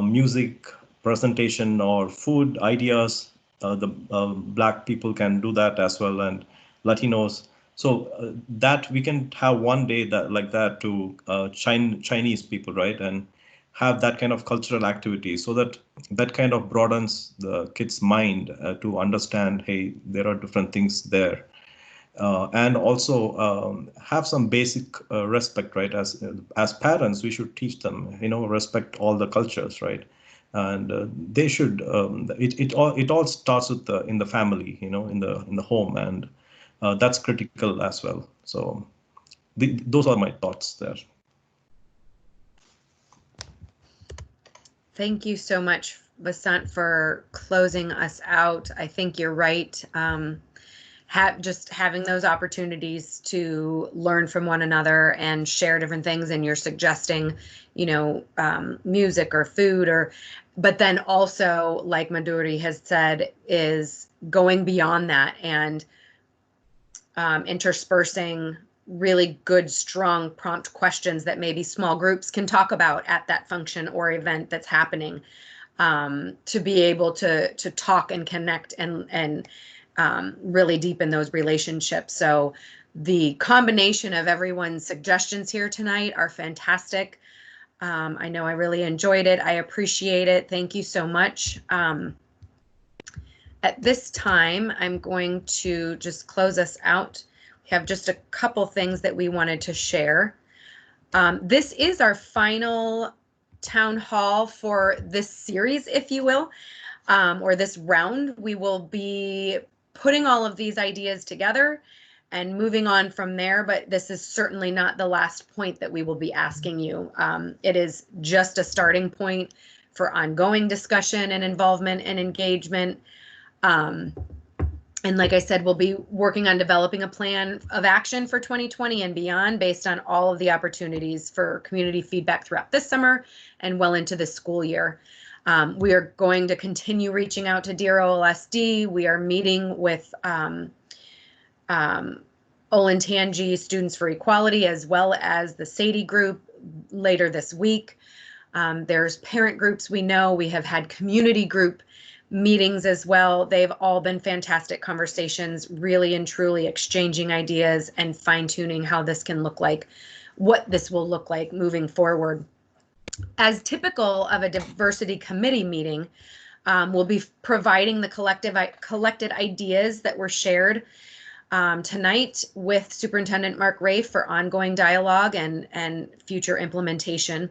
music presentation, or food ideas. The Black people can do that as well, and Latinos. So that we can have one day that to Chinese people, right, and have that kind of cultural activity, so that kind of broadens the kids' mind to understand, hey, there are different things there. And also have some basic respect, right? As parents, we should teach them, respect all the cultures, right? And they should. It all starts with in the family, in the home, and that's critical as well. So those are my thoughts there. Thank you so much, Vasant, for closing us out. I think you're right. Just having those opportunities to learn from one another and share different things, and you're suggesting, music or food, but then also, like Madhuri has said, is going beyond that and interspersing really good, strong, prompt questions that maybe small groups can talk about at that function or event that's happening, to be able to talk and connect and really deepen those relationships. So the combination of everyone's suggestions here tonight are fantastic. I know I really enjoyed it. I appreciate it. Thank you so much. At this time, I'm going to just close us out. We have just a couple things that we wanted to share. This is our final town hall for this series, if you will, or this round. We will be putting all of these ideas together and moving on from there, but this is certainly not the last point that we will be asking you. It is just a starting point for ongoing discussion and involvement and engagement. And like I said, we'll be working on developing a plan of action for 2020 and beyond based on all of the opportunities for community feedback throughout this summer and well into the school year. We are going to continue reaching out to Dear OLSD. We are meeting with Olentangy Students for Equality as well as the Sadie group later this week. There's parent groups we know. We have had community group meetings as well. They've all been fantastic conversations, really and truly exchanging ideas and fine-tuning how this can look like, what this will look like moving forward. As typical of a diversity committee meeting, we'll be providing the collected ideas that were shared tonight with Superintendent Mark Rafe for ongoing dialogue and future implementation.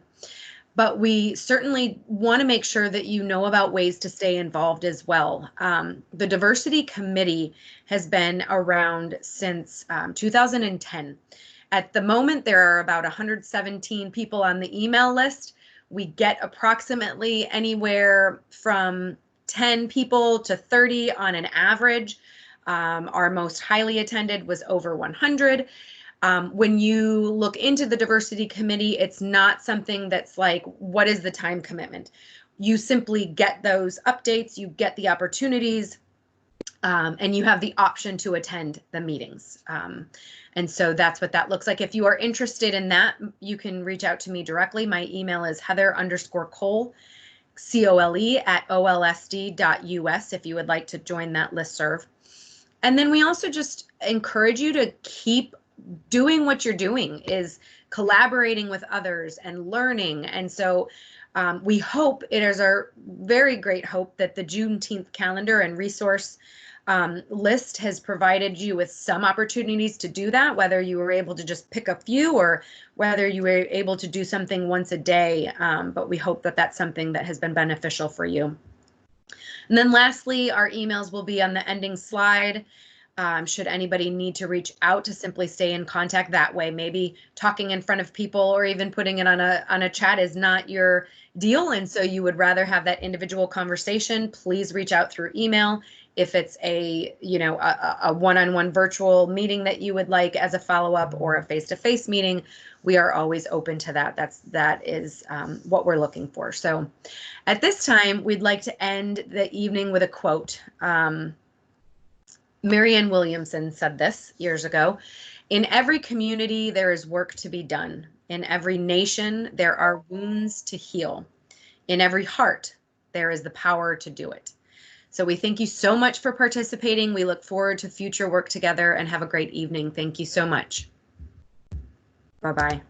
But we certainly want to make sure that you know about ways to stay involved as well. The Diversity Committee has been around since 2010. At the moment, there are about 117 people on the email list. We get approximately anywhere from 10 people to 30 on an average. Our most highly attended was over 100. When you look into the diversity committee, it's not something that's like, what is the time commitment? You simply get those updates, you get the opportunities, and you have the option to attend the meetings. And so that's what that looks like. If you are interested in that, you can reach out to me directly. My email is Heather_Cole, COLE @olsd.us if you would like to join that listserv. And then we also just encourage you to keep doing what you're doing, is collaborating with others and learning. And so we hope, it is our very great hope, that the Juneteenth calendar and resource list has provided you with some opportunities to do that, whether you were able to just pick a few or whether you were able to do something once a day. But we hope that that's something that has been beneficial for you. And then lastly, our emails will be on the ending slide. Should anybody need to reach out, to simply stay in contact that way. Maybe talking in front of people or even putting it on a chat is not your deal, and so you would rather have that individual conversation, please reach out through email. If it's a one-on-one virtual meeting that you would like as a follow-up, or a face-to-face meeting, we are always open to that. That is what we're looking for. So at this time, we'd like to end the evening with a quote. Marianne Williamson said this years ago: "In every community, there is work to be done. In every nation, there are wounds to heal. In every heart, there is the power to do it." So we thank you so much for participating. We look forward to future work together, and have a great evening. Thank you so much. Bye-bye.